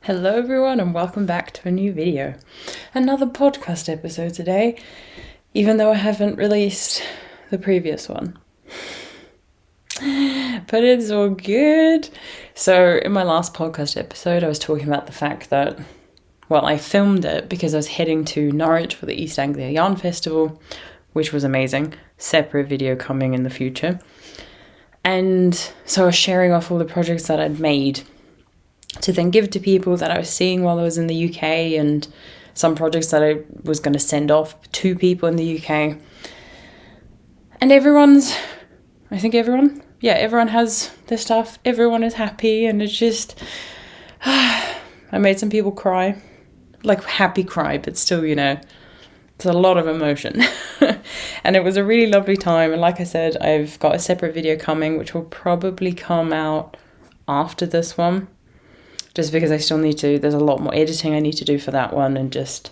Hello everyone and welcome back to a new video. Another podcast episode today, even though I haven't released the previous one. But it's all good. So in my last podcast episode, I was talking about the fact that, well, I filmed it because I was heading to Norwich for the East Anglia Yarn Festival, which was amazing. Separate video coming in the future. And so I was sharing off all the projects that I'd made to then give to people that I was seeing while I was in the UK, and some projects that I was going to send off to people in the UK. And everyone has their stuff. Everyone is happy, and it's just, I made some people cry. Like happy cry, but still, it's a lot of emotion. And it was a really lovely time. And like I said, I've got a separate video coming, which will probably come out after this one. Just because I still need to, there's a lot more editing I need to do for that one, and I just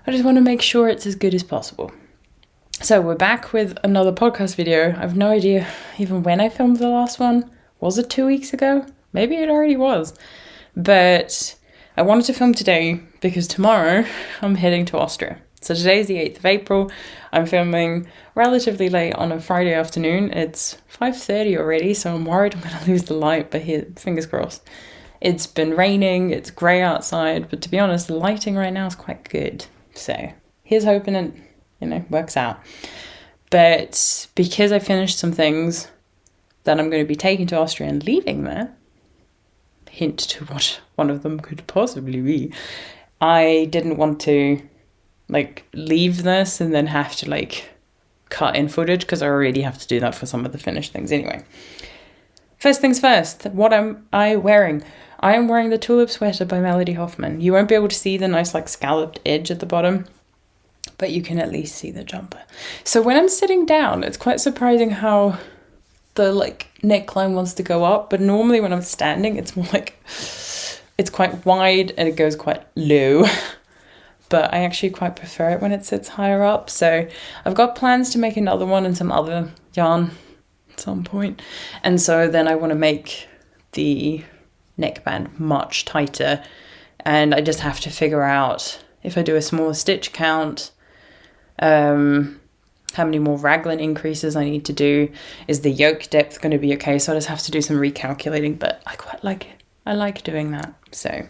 want to make sure it's as good as possible. So we're back with another podcast video. I have no idea even when I filmed the last one. Was it 2 weeks ago? Maybe it already was. But I wanted to film today because tomorrow I'm heading to Austria. So today's the 8th of April. I'm filming relatively late on a Friday afternoon. It's 5:30 already, so I'm worried I'm going to lose the light, but here, fingers crossed. It's been raining, it's grey outside, but to be honest, the lighting right now is quite good. So here's hoping it, works out. But because I finished some things that I'm going to be taking to Austria and leaving there, hint to what one of them could possibly be, I didn't want to leave this and then have to cut in footage, because I already have to do that for some of the finished things anyway. First things first, what am I wearing? I am wearing the Tulip sweater by Melody Hoffman. You won't be able to see the nice scalloped edge at the bottom, but you can at least see the jumper. So when I'm sitting down, it's quite surprising how the neckline wants to go up, but normally when I'm standing, it's more it's quite wide and it goes quite low. But I actually quite prefer it when it sits higher up. So I've got plans to make another one in some other yarn at some point. And so then I want to make the neckband much tighter, and I just have to figure out if I do a smaller stitch count, how many more raglan increases I need to do. Is the yoke depth going to be okay? So I just have to do some recalculating, but I quite like it. I like doing that. So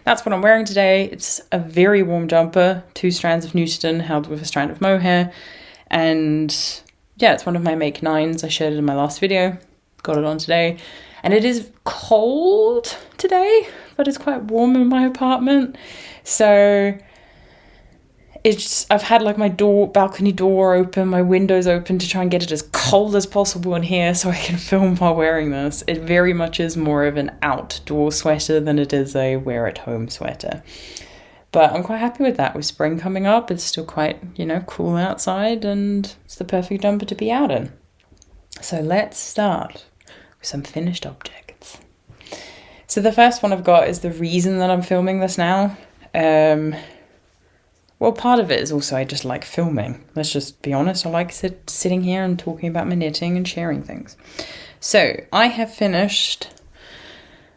that's what I'm wearing today. It's a very warm jumper, 2 strands of Nutiden held with a strand of Mohair, and yeah, it's one of my make 9s. I shared it in my last video, got it on today. And it is cold today, but it's quite warm in my apartment. So I've had my balcony door open, my windows open to try and get it as cold as possible in here so I can film while wearing this. It very much is more of an outdoor sweater than it is a wear at home sweater. But I'm quite happy with that. With spring coming up, it's still quite, cool outside, and it's the perfect jumper to be out in. So let's start with some finished objects. So the first one I've got is the reason that I'm filming this now. Well, part of it is also I just like filming. Let's just be honest. I like sitting here and talking about my knitting and sharing things. So I have finished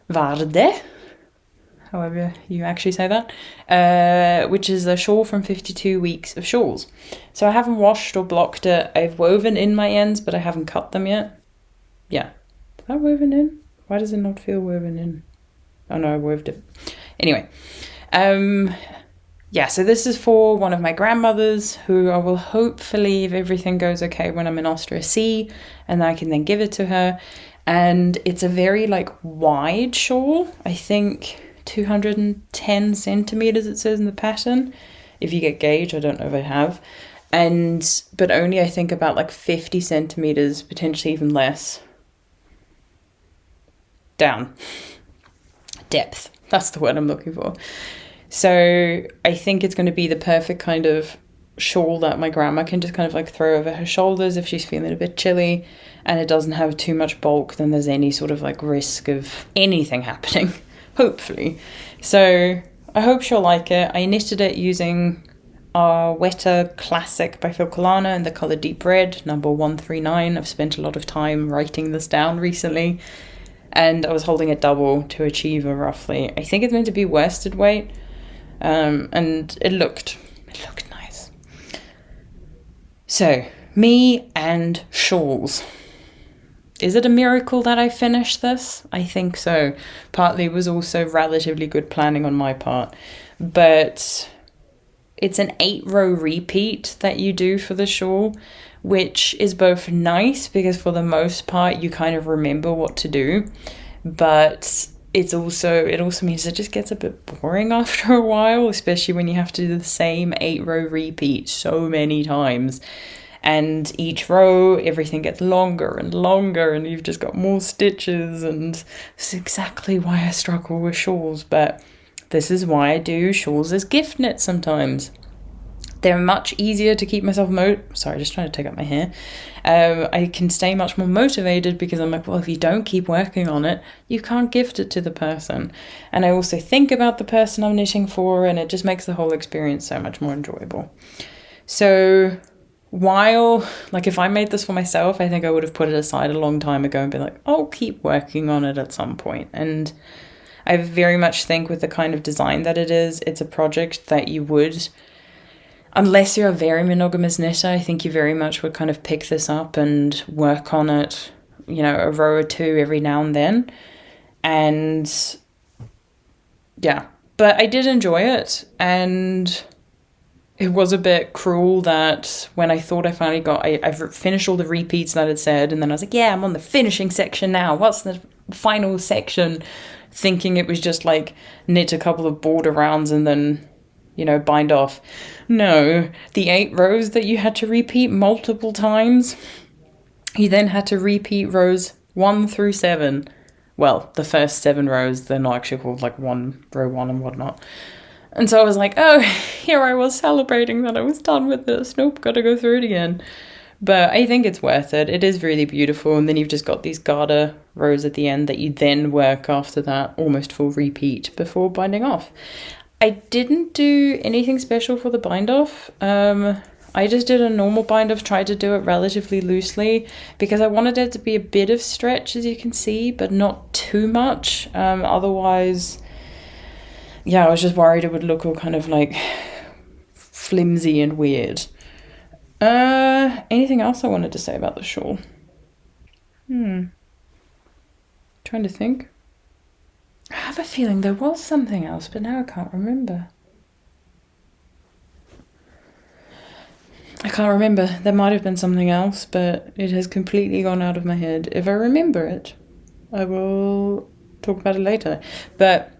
Varde, however you actually say that, which is a shawl from 52 Weeks of Shawls. So I haven't washed or blocked it. I've woven in my ends, but I haven't cut them yet. Yeah. Is that woven in? Why does it not feel woven in? Oh no, I woved it. Anyway. Yeah, so this is for one of my grandmothers, who I will hopefully, if everything goes okay when I'm in Austria, see, and I can then give it to her. And it's a very wide shawl. I think 210 centimeters it says in the pattern. If you get gauge, I don't know if I have. But only I think about 50 centimeters, potentially even less. Down. Depth. That's the word I'm looking for. So I think it's going to be the perfect kind of shawl that my grandma can just kind of throw over her shoulders if she's feeling a bit chilly, and it doesn't have too much bulk, then there's any sort of risk of anything happening, hopefully. So I hope she'll like it. I knitted it using Arwetta Classic by Filcolana in the colour Deep Red, number 139. I've spent a lot of time writing this down recently. and I was holding it double to achieve a roughly, I think it's meant to be worsted weight, and it looked nice. So, me and Shawls. Is it a miracle that I finished this? I think so. Partly it was also relatively good planning on my part, but it's an 8-row repeat that you do for the shawl, which is both nice because for the most part you kind of remember what to do, but it also means it just gets a bit boring after a while, especially when you have to do the same 8-row repeat so many times. And each row, everything gets longer and longer, and you've just got more stitches, and it's exactly why I struggle with shawls. But this is why I do shawls as gift knits sometimes. They're much easier to keep myself sorry, just trying to take out my hair. I can stay much more motivated because I'm like, well, if you don't keep working on it, you can't gift it to the person. And I also think about the person I'm knitting for, and it just makes the whole experience so much more enjoyable. So while, like, if I made this for myself, I think I would have put it aside a long time ago and been like, I'll keep working on it at some point. And I very much think with the kind of design that it is, it's a project that you would, unless you're a very monogamous knitter, I think you very much would kind of pick this up and work on it, you know, a row or two every now and then. And yeah, but I did enjoy it, and it was a bit cruel that when I thought I finally I've finished all the repeats that it said, and then I was like, yeah, I'm on the finishing section now. What's the final section? Thinking it was just like knit a couple of border rounds and then, you know, bind off. No, the 8 rows that you had to repeat multiple times, you then had to repeat rows 1 through 7. Well, the first 7 rows, they're not actually called like row 1 and whatnot. And so I was like, oh, here I was celebrating that I was done with this. Nope, gotta go through it again. But I think it's worth it. It is really beautiful. And then you've just got these garter rows at the end that you then work after that almost full repeat before binding off. I didn't do anything special for the bind off. I just did a normal bind off, tried to do it relatively loosely because I wanted it to be a bit of stretch, as you can see, but not too much. Otherwise, yeah, I was just worried it would look all kind of like flimsy and weird. Anything else I wanted to say about the shawl? Trying to think. I have a feeling there was something else, but now I can't remember. There might have been something else, but it has completely gone out of my head. If I remember it, I will talk about it later. But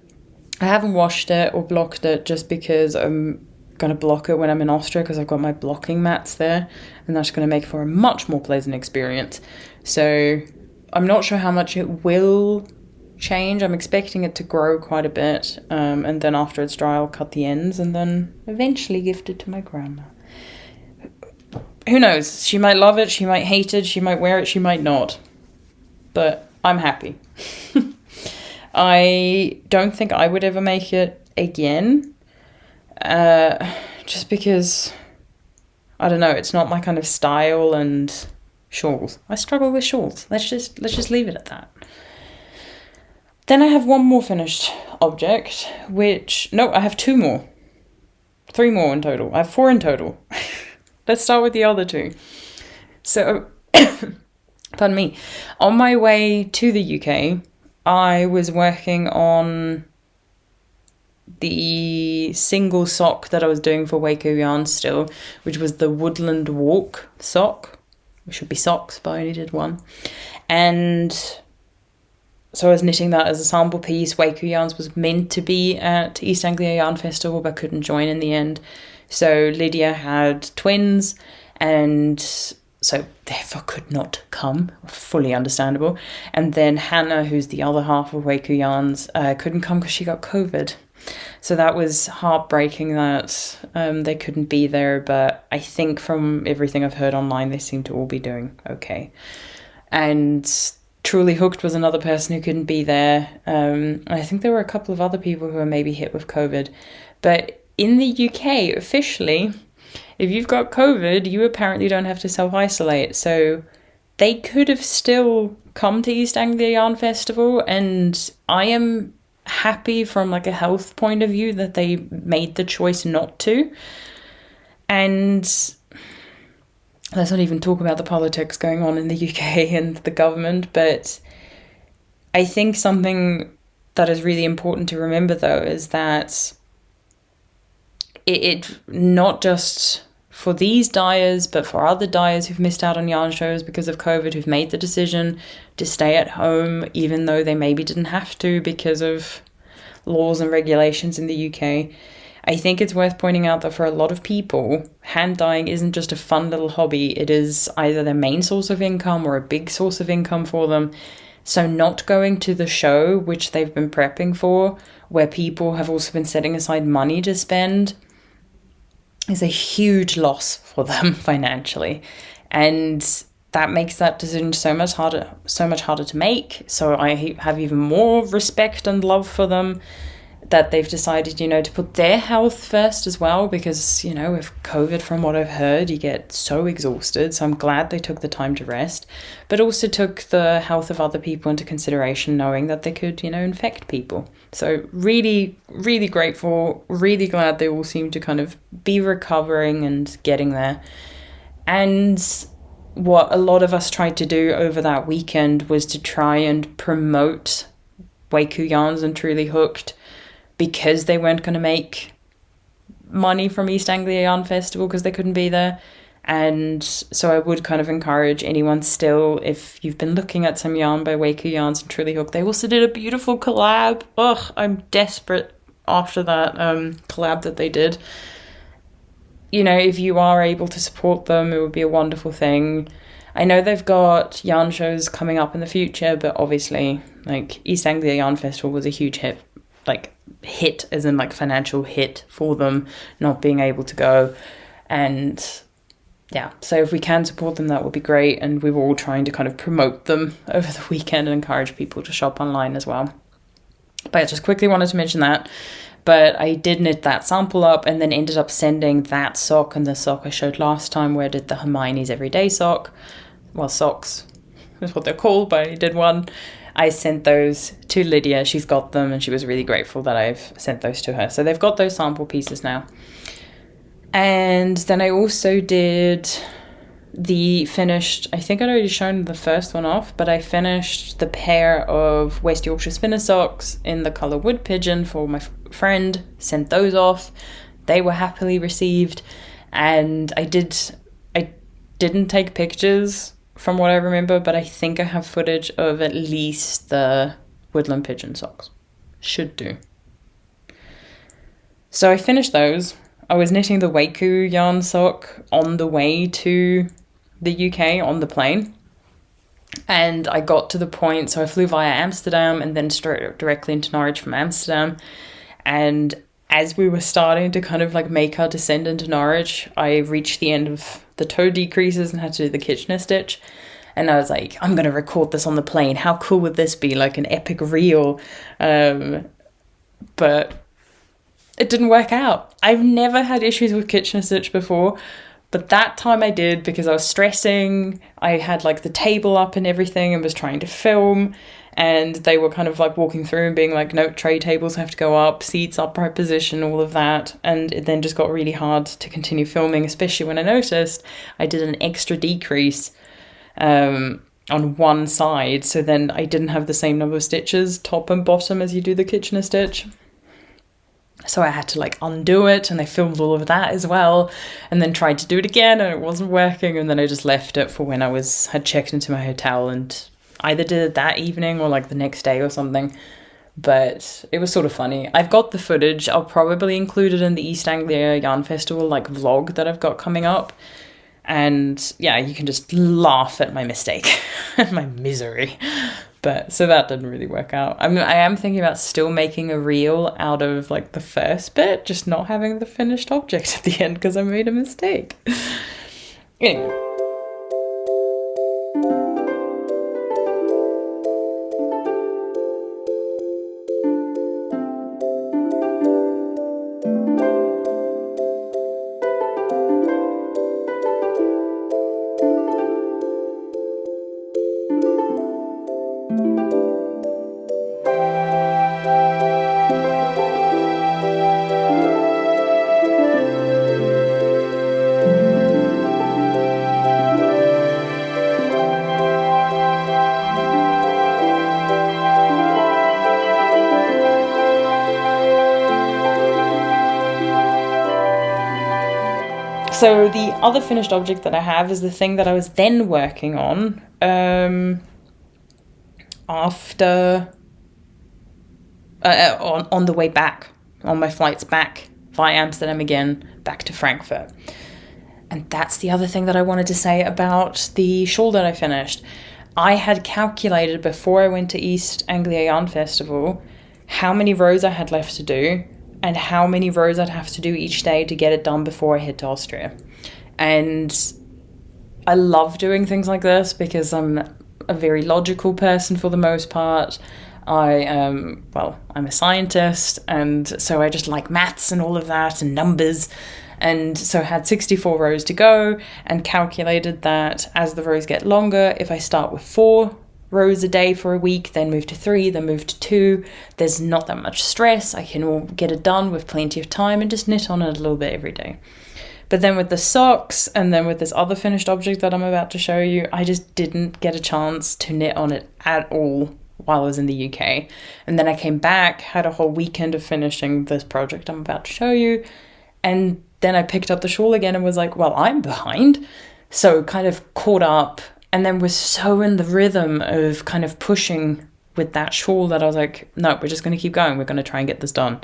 I haven't washed it or blocked it just because I'm going to block it when I'm in Austria because I've got my blocking mats there, and that's going to make for a much more pleasant experience. So I'm not sure how much it will change. I'm expecting it to grow quite a bit, and then after it's dry I'll cut the ends and then eventually gift it to my grandma. Who knows? She might love it, she might hate it, she might wear it, she might not. But I'm happy. I don't think I would ever make it again. Just because, I don't know, it's not my kind of style, and shawls. I struggle with shawls. Let's just leave it at that. Then I have one more finished object, I have 2 more. 3 more in total. I have 4 in total. Let's start with the other 2. So, pardon me, on my way to the UK, I was working on the single sock that I was doing for Weku yarn still, which was the Woodland Walk sock. It should be socks, but I only did 1. And so I was knitting that as a sample piece. Weku Yarns was meant to be at East Anglia Yarn Festival, but couldn't join in the end. So Lydia had twins, and so therefore could not come. Fully understandable. And then Hannah, who's the other half of Weku Yarns, couldn't come because she got COVID. So that was heartbreaking that they couldn't be there, but I think from everything I've heard online, they seem to all be doing okay. And Truly Hooked was another person who couldn't be there. I think there were a couple of other people who were maybe hit with COVID. But in the UK, officially, if you've got COVID, you apparently don't have to self-isolate. So they could have still come to East Anglia Yarn Festival, and I am happy from like a health point of view that they made the choice not to. And let's not even talk about the politics going on in the UK and the government, but I think something that is really important to remember, though, is that it not just for these dyers, but for other dyers who've missed out on yarn shows because of COVID, who've made the decision to stay at home, even though they maybe didn't have to because of laws and regulations in the UK. I think it's worth pointing out that for a lot of people, hand dyeing isn't just a fun little hobby. It is either their main source of income or a big source of income for them. So not going to the show, which they've been prepping for, where people have also been setting aside money to spend, is a huge loss for them financially. And that makes that decision so much harder to make. So I have even more respect and love for them that they've decided, to put their health first as well, because, with COVID, from what I've heard, you get so exhausted. So I'm glad they took the time to rest, but also took the health of other people into consideration, knowing that they could, infect people. So really, really grateful, really glad they all seem to kind of be recovering and getting there. And what a lot of us tried to do over that weekend was to try and promote Weku yarns and Truly Hooked, because they weren't going to make money from East Anglia Yarn Festival because they couldn't be there. And so I would kind of encourage anyone still, if you've been looking at some yarn by Weku Yarns and Truly Hooked, they also did a beautiful collab. Ugh, I'm desperate after that collab that they did. If you are able to support them, it would be a wonderful thing. I know they've got yarn shows coming up in the future, but obviously, like, East Anglia Yarn Festival was a huge hit as in like financial hit for them not being able to go. And yeah, so if we can support them, that would be great. And we were all trying to kind of promote them over the weekend and encourage people to shop online as well. But I just quickly wanted to mention that. But I did knit that sample up and then ended up sending that sock and the sock I showed last time where I did the Hermione's Everyday sock. Well, socks is what they're called, but I did one. I sent those to Lydia. She's got them and she was really grateful that I've sent those to her. So they've got those sample pieces now. And then I also did the finished, I think I'd already shown the first one off, but I finished the pair of West Yorkshire spinner socks in the colour Wood Pigeon for my friend, sent those off. They were happily received. And I didn't take pictures from what I remember, but I think I have footage of at least the Woodland Pigeon socks. Should do. So I finished those. I was knitting the Weku yarn sock on the way to the UK on the plane. And I got to the point, so I flew via Amsterdam and then straight directly into Norwich from Amsterdam. And as we were starting to kind of like make our descent into Norwich, I reached the end of the toe decreases and had to do the Kitchener stitch. And I was like, I'm going to record this on the plane. How cool would this be? Like an epic reel. But it didn't work out. I've never had issues with Kitchener stitch before, but that time I did because I was stressing. I had like the table up and everything and was trying to film. And they were kind of like walking through and being like, no, tray tables have to go up, seats upright position, all of that. And it then just got really hard to continue filming, especially when I noticed I did an extra decrease on one side. So then I didn't have the same number of stitches, top and bottom, as you do the Kitchener stitch. So I had to like undo it, and I filmed all of that as well, and then tried to do it again and it wasn't working. And then I just left it for when I had checked into my hotel and either did it that evening or like the next day or something. But it was sort of funny. I've got the footage. I'll probably include it in the East Anglia Yarn Festival like vlog that I've got coming up. And yeah, you can just laugh at my mistake and my misery. But so that didn't really work out. I mean, I am thinking about still making a reel out of like the first bit, just not having the finished object at the end because I made a mistake. Anyway. So the other finished object that I have is the thing that I was then working on after on the way back, on my flights back via Amsterdam again, back to Frankfurt. And that's the other thing that I wanted to say about the shawl that I finished. I had calculated before I went to East Anglia Yarn Festival how many rows I had left to do and how many rows I'd have to do each day to get it done before I head to Austria. And I love doing things like this because I'm a very logical person for the most part. I'm a scientist, and so I just like maths and all of that and numbers. And so I had 64 rows to go and calculated that as the rows get longer, if I start with 4 rows a day for a week, then move to 3, then move to 2, there's not that much stress. I can all get it done with plenty of time and just knit on it a little bit every day. But then with the socks and then with this other finished object that I'm about to show you, I just didn't get a chance to knit on it at all while I was in the UK. And then I came back, had a whole weekend of finishing this project I'm about to show you, and then I picked up the shawl again and was like, well, I'm behind. So kind of caught up, and then was so in the rhythm of kind of pushing with that shawl that I was like, no, we're just going to keep going. We're going to try and get this done.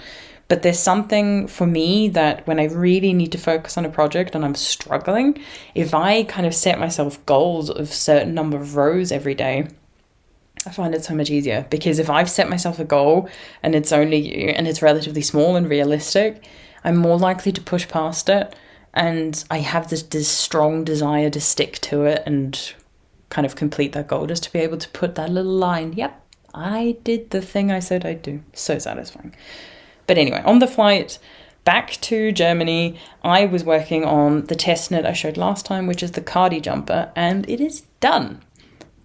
But there's something for me that when I really need to focus on a project and I'm struggling, if I kind of set myself goals of a certain number of rows every day, I find it so much easier. Because if I've set myself a goal and it's relatively small and realistic, I'm more likely to push past it, and I have this strong desire to stick to it and kind of complete that goal, just to be able to put that little line, yep, I did the thing I said I'd do. So satisfying. But anyway, on the flight back to Germany, I was working on the test knit I showed last time, which is the cardi jumper, and it is done.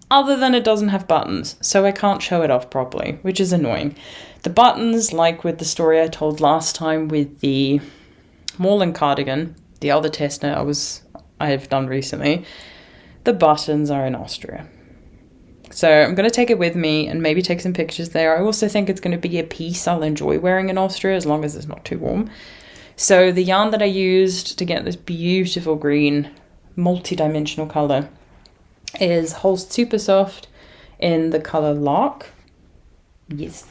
Other than it doesn't have buttons, so I can't show it off properly, which is annoying. The buttons, like with the story I told last time with the Moorland cardigan, the other test knit I've done recently, the buttons are in Austria. So I'm going to take it with me and maybe take some pictures there. I also think it's going to be a piece I'll enjoy wearing in Austria as long as it's not too warm. So the yarn that I used to get this beautiful green, multi-dimensional colour is Holst Supersoft in the colour Larch. Yes.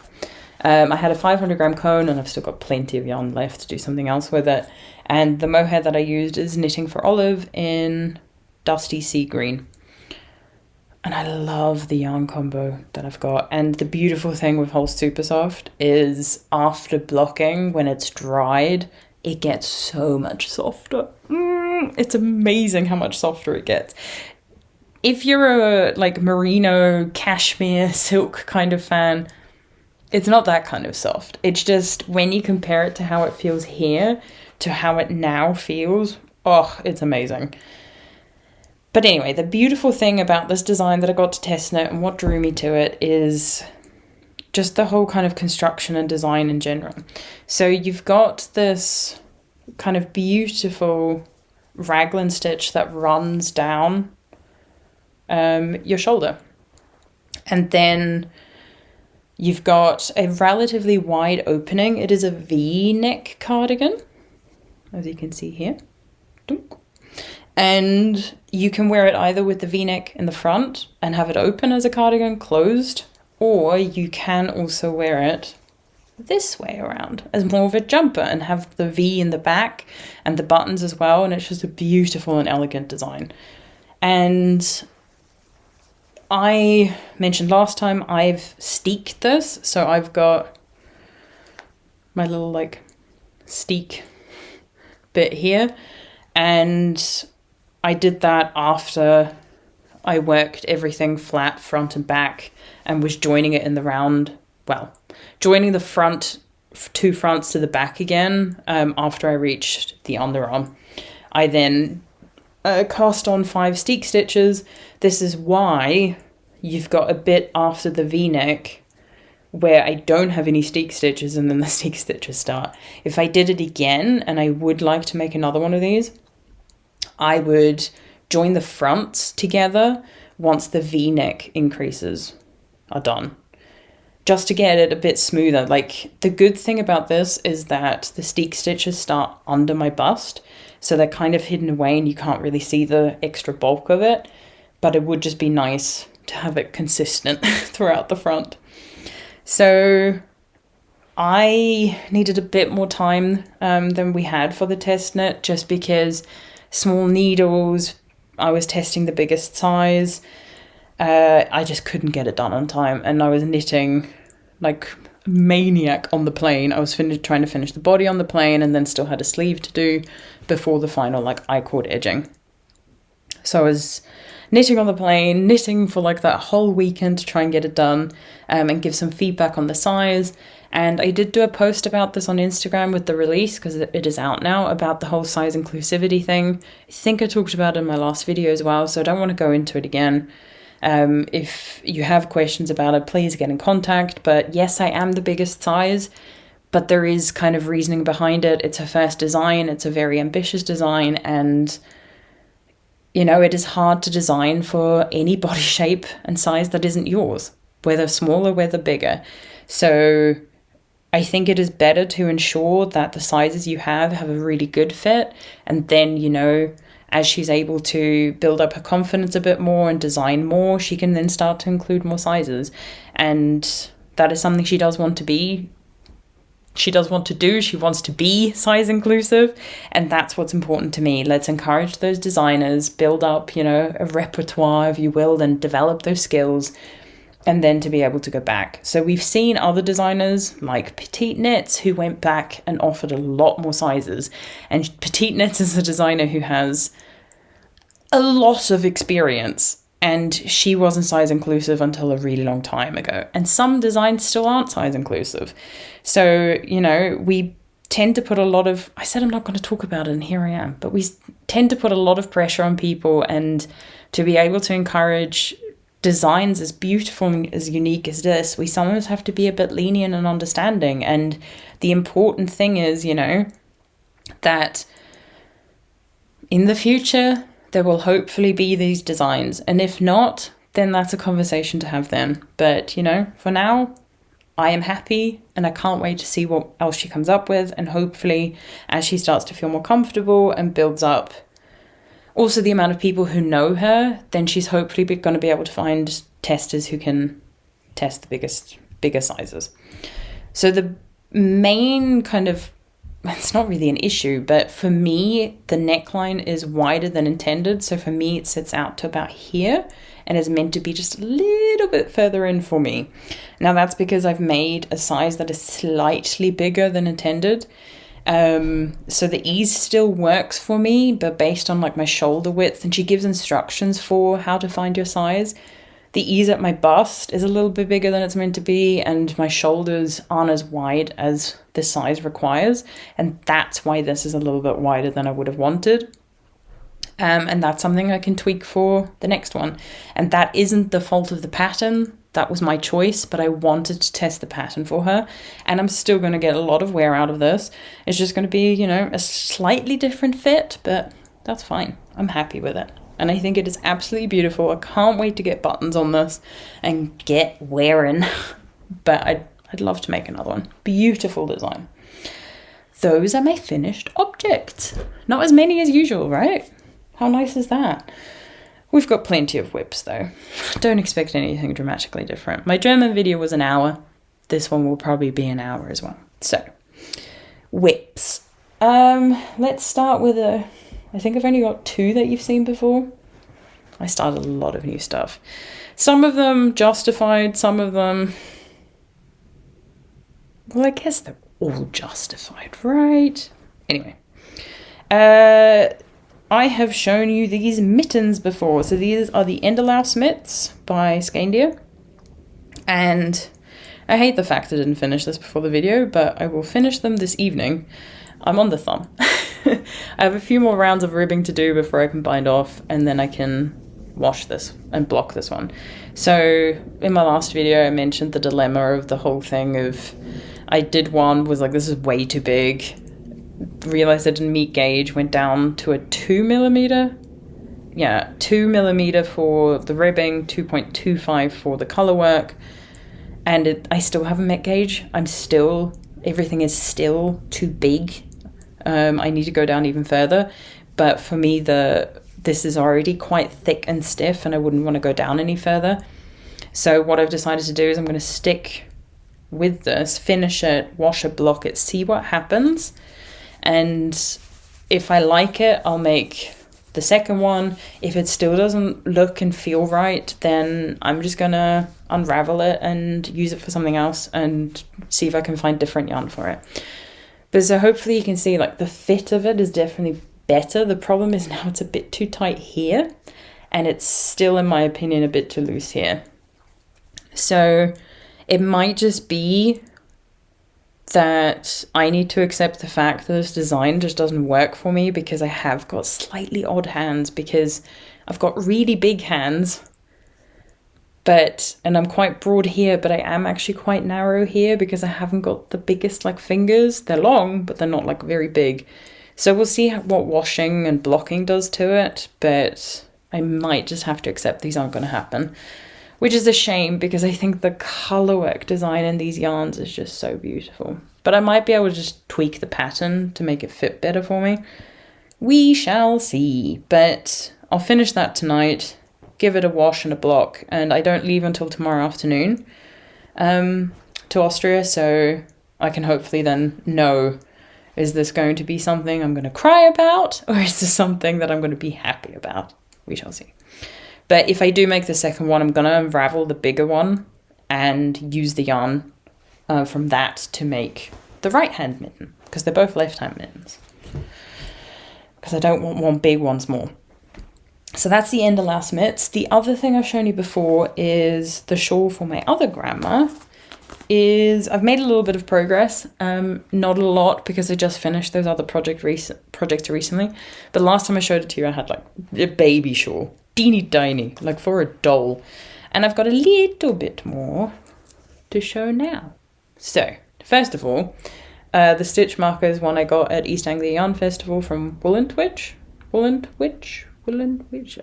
I had a 500 gram cone and I've still got plenty of yarn left to do something else with it. And the mohair that I used is Knitting for Olive in Dusty Sea Green. And I love the yarn combo that I've got. And the beautiful thing with Holst Supersoft is after blocking, when it's dried, it gets so much softer. It's amazing how much softer it gets. If you're a merino, cashmere, silk kind of fan, it's not that kind of soft. It's just when you compare it to how it feels here to how it now feels, it's amazing. But anyway, the beautiful thing about this design that I got to test knit and what drew me to it is just the whole kind of construction and design in general. So you've got this kind of beautiful raglan stitch that runs down your shoulder. And then you've got a relatively wide opening. It is a V-neck cardigan, as you can see here. And you can wear it either with the V-neck in the front and have it open as a cardigan closed, or you can also wear it this way around as more of a jumper and have the V in the back and the buttons as well. And it's just a beautiful and elegant design. And I mentioned last time I've steeked this. So I've got my little steek bit here, and I did that after I worked everything flat front and back and was joining it in the round, joining the front, 2 fronts to the back again after I reached the underarm. I then cast on 5 steek stitches. This is why you've got a bit after the V-neck where I don't have any steek stitches and then the steek stitches start. If I did it again and I would like to make another one of these, I would join the fronts together once the V-neck increases are done, just to get it a bit smoother. The good thing about this is that the steek stitches start under my bust, So they're kind of hidden away and you can't really see the extra bulk of it. But it would just be nice to have it consistent throughout the front. So I needed a bit more time than we had for the test knit, just because small needles, I was testing the biggest size. I just couldn't get it done on time, and I was knitting like a maniac on the plane. I was trying to finish the body on the plane and then still had a sleeve to do before the final like I-cord edging. So I was knitting on the plane, knitting for like that whole weekend to try and get it done, and give some feedback on the size. And I did do a post about this on Instagram with the release, because it is out now, about the whole size inclusivity thing. I think I talked about it in my last video as well, so I don't want to go into it again. If you have questions about it, please get in contact. But yes, I am the biggest size, but there is kind of reasoning behind it. It's her first design, it's a very ambitious design, and you know, it is hard to design for any body shape and size that isn't yours, whether smaller, whether bigger. So I think it is better to ensure that the sizes you have a really good fit. And then, you know, as she's able to build up her confidence a bit more and design more, she can then start to include more sizes. And that is something she does want to be. She does want to do. She wants to be size inclusive. And that's what's important to me. Let's encourage those designers, build up, you know, a repertoire, if you will, and develop those skills. And then to be able to go back. So we've seen other designers like Petite Knits who went back and offered a lot more sizes. And Petite Knits is a designer who has a lot of experience. And she wasn't size inclusive until a really long time ago. And some designs still aren't size inclusive. So, you know, we tend to put a lot of, I said I'm not going to talk about it and here I am. But we tend to put a lot of pressure on people, and to be able to encourage designs as beautiful and as unique as this, we sometimes have to be a bit lenient and understanding. And the important thing is, you know, that in the future there will hopefully be these designs, and if not, then that's a conversation to have then. But you know, for now I am happy, and I can't wait to see what else she comes up with. And hopefully as she starts to feel more comfortable and builds up also the amount of people who know her, then she's hopefully going to be able to find testers who can test the bigger sizes. So the main kind of, it's not really an issue, but for me, the neckline is wider than intended. So for me, it sits out to about here and is meant to be just a little bit further in for me. Now that's because I've made a size that is slightly bigger than intended. So the ease still works for me, but based on like my shoulder width, and she gives instructions for how to find your size. The ease at my bust is a little bit bigger than it's meant to be, and my shoulders aren't as wide as the size requires, and that's why this is a little bit wider than I would have wanted. And that's something I can tweak for the next one. And that isn't the fault of the pattern. That was my choice, but I wanted to test the pattern for her, and I'm still going to get a lot of wear out of this. It's just going to be, you know, a slightly different fit, but that's fine. I'm happy with it. And I think it is absolutely beautiful. I can't wait to get buttons on this and get wearing. But I'd love to make another one. Beautiful design. Those are my finished objects. Not as many as usual, right? How nice is that? We've got plenty of whips though. Don't expect anything dramatically different. My German video was an hour. This one will probably be an hour as well. So, whips. Let's start with I think I've only got 2 that you've seen before. I started a lot of new stuff. Some of them justified, some of them, well, I guess they're all justified, right? Anyway. I have shown you these mittens before. So these are the Enderlaus mitts by Skandia. And I hate the fact I didn't finish this before the video, but I will finish them this evening. I'm on the thumb. I have a few more rounds of ribbing to do before I can bind off, and then I can wash this and block this one. So in my last video, I mentioned the dilemma of the whole thing of, I did one, was like, this is way too big. Realized I didn't meet gauge, went down to a 2mm. Yeah, 2mm for the ribbing, 2.25 for the color work. And I still haven't met gauge. Everything is still too big. I need to go down even further. But for me, this is already quite thick and stiff, and I wouldn't want to go down any further. So what I've decided to do is I'm going to stick with this, finish it, wash it, block it, see what happens. And if I like it, I'll make the second one. If it still doesn't look and feel right, then I'm just going to unravel it and use it for something else and see if I can find different yarn for it. But so hopefully you can see like the fit of it is definitely better. The problem is now it's a bit too tight here, and it's still, in my opinion, a bit too loose here. So it might just be that I need to accept the fact that this design just doesn't work for me, because I have got slightly odd hands, because I've got really big hands, and I'm quite broad here, but I am actually quite narrow here because I haven't got the biggest like fingers. They're long, but they're not like very big. So we'll see what washing and blocking does to it, but I might just have to accept these aren't going to happen. Which is a shame, because I think the colorwork design in these yarns is just so beautiful. But I might be able to just tweak the pattern to make it fit better for me. We shall see. But I'll finish that tonight, give it a wash and a block, and I don't leave until tomorrow afternoon to Austria, so I can hopefully then know, is this going to be something I'm going to cry about, or is this something that I'm going to be happy about? We shall see. But if I do make the second one, I'm going to unravel the bigger one and use the yarn from that to make the right-hand mitten, because they're both left-hand mittens. Because I don't want one big once more. So that's the end of last mitts. The other thing I've shown you before is the shawl for my other grandma. I've made a little bit of progress, not a lot, because I just finished those other projects recently. But last time I showed it to you, I had like a baby shawl. Teeny tiny, like for a doll. And I've got a little bit more to show now. So, first of all, the stitch markers one I got at East Anglia Yarn Festival from Woolentwitch.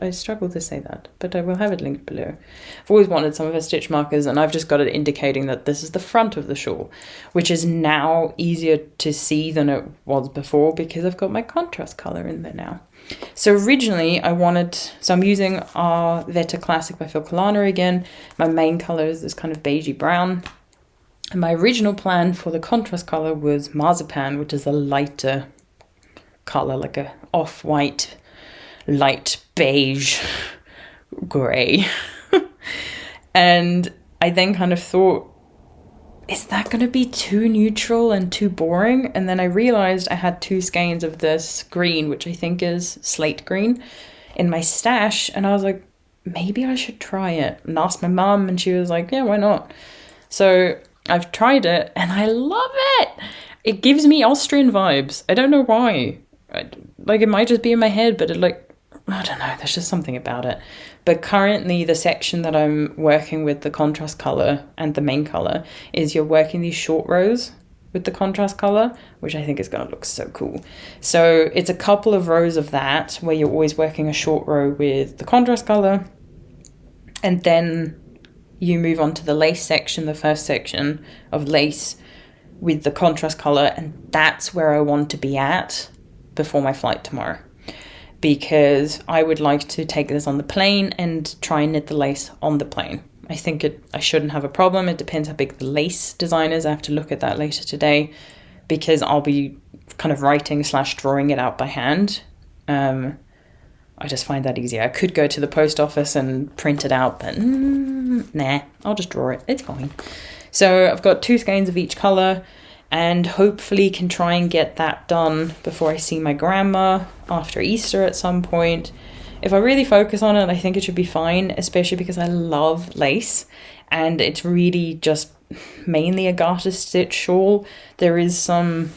I struggle to say that, but I will have it linked below. I've always wanted some of her stitch markers, and I've just got it indicating that this is the front of the shawl, which is now easier to see than it was before, because I've got my contrast colour in there now. So originally I'm using Arwetta Classic by Filcolana again. My main colour is this kind of beigey brown. And my original plan for the contrast colour was Marzipan, which is a lighter colour, like a off-white, light beige grey. And I then kind of thought, is that going to be too neutral and too boring? And then I realised I had 2 skeins of this green, which I think is slate green, in my stash. And I was like, maybe I should try it. And asked my mum, and she was like, yeah, why not? So I've tried it, and I love it. It gives me Austrian vibes. I don't know why. It might just be in my head, but I don't know, there's just something about it. But currently the section that I'm working with the contrast colour and the main colour is you're working these short rows with the contrast colour, which I think is going to look so cool. So it's a couple of rows of that where you're always working a short row with the contrast colour, and then you move on to the lace section, the first section of lace with the contrast colour, and that's where I want to be at before my flight tomorrow. Because I would like to take this on the plane and try and knit the lace on the plane. I think I shouldn't have a problem. It depends how big the lace design is. I have to look at that later today, because I'll be kind of writing / drawing it out by hand. I just find that easier. I could go to the post office and print it out, but nah, I'll just draw it. It's fine. So I've got 2 skeins of each colour, and hopefully can try and get that done before I see my grandma after Easter at some point. If I really focus on it, I think it should be fine, especially because I love lace, and it's really just mainly a garter stitch shawl. There is some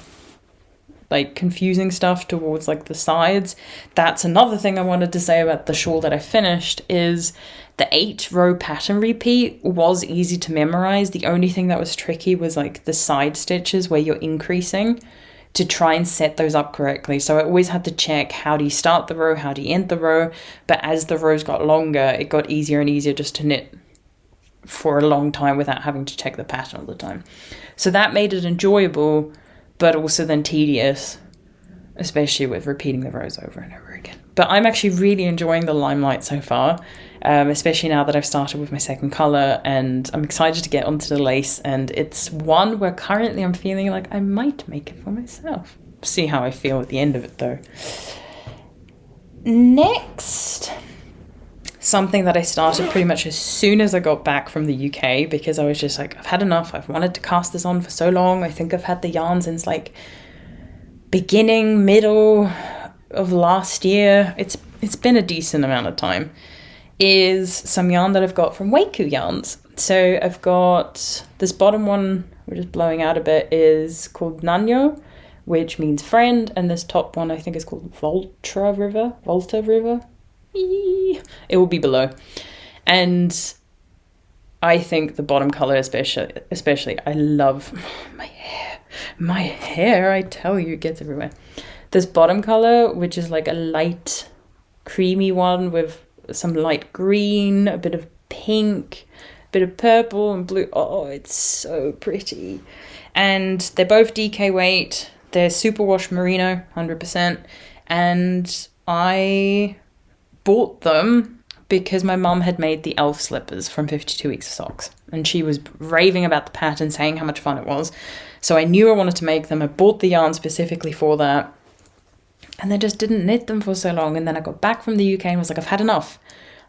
confusing stuff towards the sides. That's another thing I wanted to say about the shawl that I finished, is the 8-row pattern repeat was easy to memorize. The only thing that was tricky was the side stitches where you're increasing, to try and set those up correctly. So I always had to check, how do you start the row, how do you end the row? But as the rows got longer, it got easier and easier just to knit for a long time without having to check the pattern all the time. So that made it enjoyable, but also then tedious, especially with repeating the rows over and over again. But I'm actually really enjoying the Limelight so far, especially now that I've started with my second colour, and I'm excited to get onto the lace, and it's one where currently I'm feeling like I might make it for myself. See how I feel at the end of it though. Next, something that I started pretty much as soon as I got back from the UK, because I was just like, I've had enough. I've wanted to cast this on for so long. I think I've had the yarn since like middle of last year. It's been a decent amount of time. Is some yarn that I've got from Weku yarns. So I've got this bottom one, which is blowing out a bit, is called Nanyo, which means friend, and this top one I think is called Volta River. It will be below. And I think the bottom color especially I love my hair, I tell you, it gets everywhere. This bottom color, which is like a light creamy one with some light green, a bit of pink, a bit of purple and blue. Oh, it's so pretty. And they're both DK weight. They're superwash merino, 100%. And I bought them because my mum had made the Elve slippers from 52 Weeks of Socks. And she was raving about the pattern, saying how much fun it was. So I knew I wanted to make them. I bought the yarn specifically for that. And then just didn't knit them for so long. And then I got back from the UK and was like, I've had enough.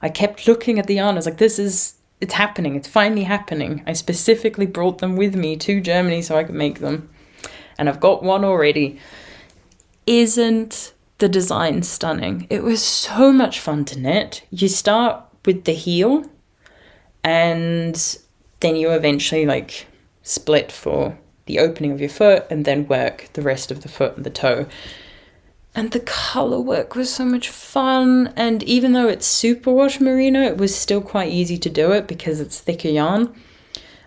I kept looking at the yarn. I was like, it's happening. It's finally happening. I specifically brought them with me to Germany so I could make them. And I've got one already. Isn't the design stunning? It was so much fun to knit. You start with the heel and then you eventually like split for the opening of your foot and then work the rest of the foot and the toe. And the colour work was so much fun. And even though it's superwash merino, it was still quite easy to do it because it's thicker yarn.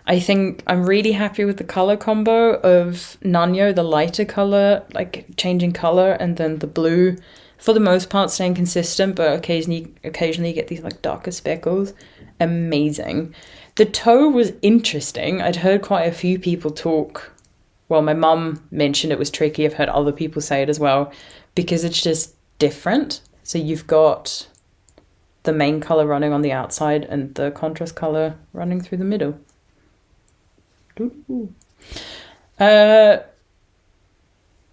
I think I'm really happy with the colour combo of Nanyo, the lighter colour, like changing colour, and then the blue, for the most part, staying consistent, but occasionally you get these like darker speckles. Amazing. The toe was interesting. I'd heard quite a few people talk. Well, my mum mentioned it was tricky. I've heard other people say it as well, because it's just different. So you've got the main colour running on the outside and the contrast colour running through the middle.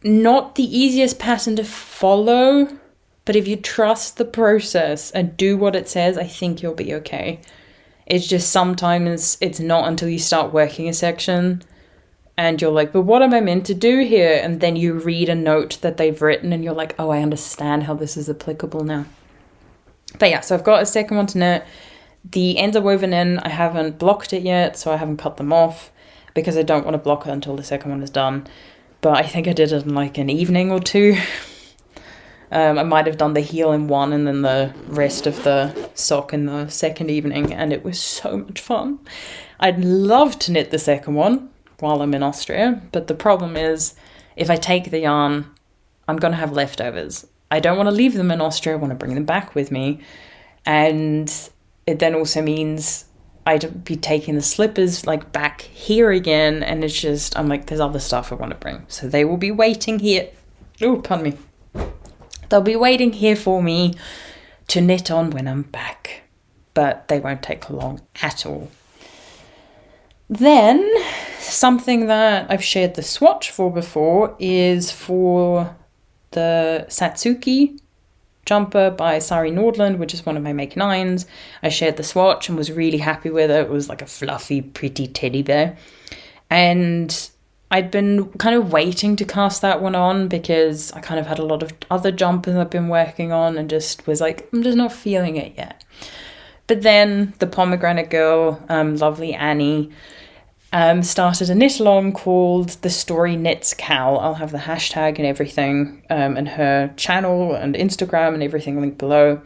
Not the easiest pattern to follow, but if you trust the process and do what it says, I think you'll be okay. It's just sometimes it's not until you start working a section and you're like, but what am I meant to do here? And then you read a note that they've written and you're like, oh, I understand how this is applicable now. But yeah, so I've got a second one to knit. The ends are woven in. I haven't blocked it yet, so I haven't cut them off because I don't want to block it until the second one is done. But I think I did it in like an evening or two. I might have done the heel in one and then the rest of the sock in the second evening, and it was so much fun. I'd love to knit the second one while I'm in Austria, but the problem is if I take the yarn, I'm going to have leftovers. I don't want to leave them in Austria. I want to bring them back with me. And it then also means I'd be taking the slippers like back here again, and it's just, I'm like, there's other stuff I want to bring. So they will be waiting here. Oh, pardon me. They'll be waiting here for me to knit on when I'm back, but they won't take long at all. Then something that I've shared the swatch for before is for the Satsuki jumper by Sari Nordland, which is one of my Make 9s. I shared the swatch and was really happy with it. It was like a fluffy, pretty teddy bear. And I'd been kind of waiting to cast that one on because I kind of had a lot of other jumpers I've been working on and just was like, I'm just not feeling it yet. But then the pomegranate girl, lovely Annie, started a knit along called The Story Knits Cal. I'll have the hashtag and everything, and her channel and Instagram and everything linked below.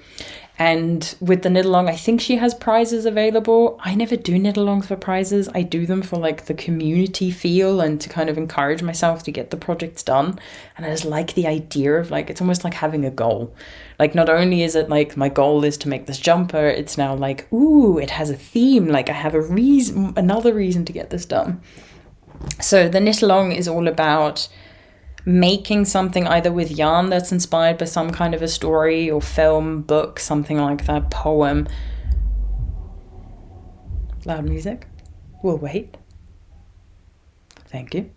And with the knit along, I think she has prizes available. I never do knit alongs for prizes. I do them for like the community feel and to kind of encourage myself to get the projects done. And I just like the idea of like, it's almost like having a goal. Like not only is it like my goal is to make this jumper, it's now like, ooh, it has a theme. Like I have a reason, another reason to get this done. So the knit along is all about making something either with yarn that's inspired by some kind of a story or film, book, something like that, poem. Loud music. We'll wait. Thank you.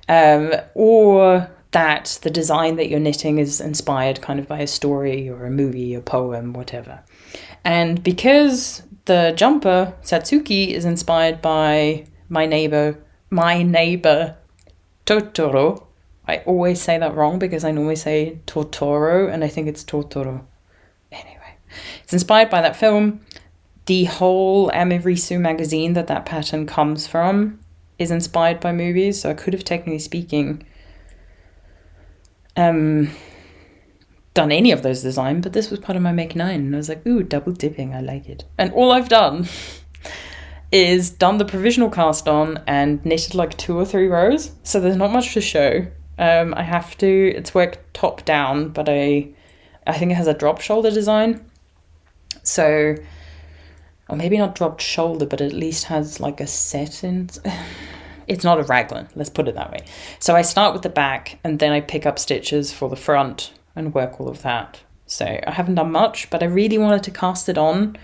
Or that the design that you're knitting is inspired kind of by a story or a movie, a poem, whatever. And because the jumper, Satsuki, is inspired by my neighbor Totoro. I always say that wrong because I normally say Totoro and I think it's Totoro. Anyway, it's inspired by that film. The whole Amirisu magazine that pattern comes from is inspired by movies. So I could have, technically speaking, done any of those designs, but this was part of my Make 9. And I was like, ooh, double dipping, I like it. And all I've done is done the provisional cast on and knitted like 2 or 3 rows. So there's not much to show. I have to, it's worked top down, but I think it has a drop shoulder design. So, or maybe not dropped shoulder, but at least has like a set in. It's not a raglan, let's put it that way. So I start with the back and then I pick up stitches for the front and work all of that. So I haven't done much, but I really wanted to cast it on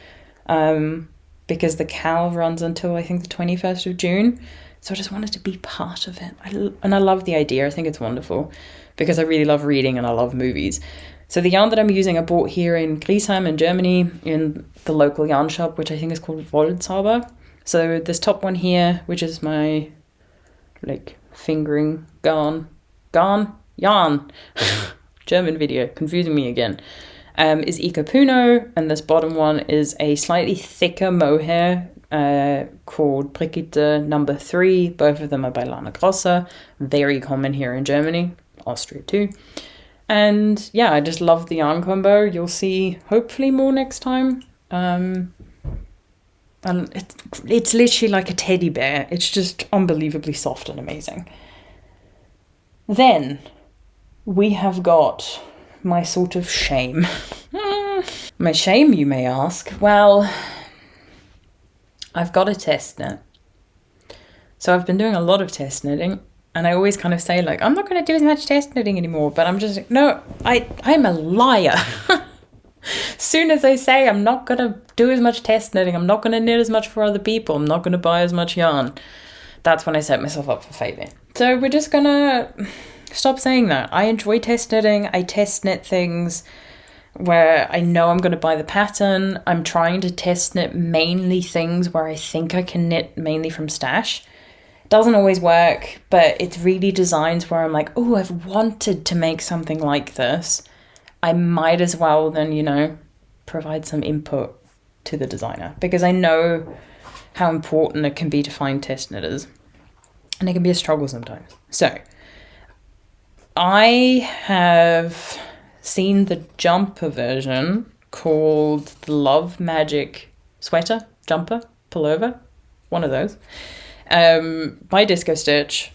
because the CAL runs until I think the 21st of June. So I just wanted to be part of it. And I love the idea. I think it's wonderful because I really love reading and I love movies. So the yarn that I'm using, I bought here in Griesheim in Germany in the local yarn shop, which I think is called Wollzauber. So this top one here, which is my like fingering yarn, German video, confusing me again, is Ikapuno, and this bottom one is a slightly thicker mohair called Brigitte number 3. Both of them are by Lana Grossa, very common here in Germany, Austria too. And yeah, I just love the yarn combo. You'll see hopefully more next time. And it's literally like a teddy bear. It's just unbelievably soft and amazing. Then we have got my sort of shame. My shame, you may ask. Well, I've got a test knit. So I've been doing a lot of test knitting, and I always kind of say like, I'm not going to do as much test knitting anymore, but I'm just like, no, I'm a liar. Soon as I say I'm not going to do as much test knitting, I'm not going to knit as much for other people, I'm not going to buy as much yarn, that's when I set myself up for failure. So we're just going to stop saying that. I enjoy test knitting. I test knit things where I know I'm going to buy the pattern. I'm trying to test knit mainly things where I think I can knit mainly from stash. It doesn't always work, but it's really designs where I'm like, oh, I've wanted to make something like this. I might as well then, you know, provide some input to the designer, because I know how important it can be to find test knitters, and it can be a struggle sometimes. So I have seen the jumper version called the Love Magic sweater, jumper, pullover, one of those, by Disco Stitch.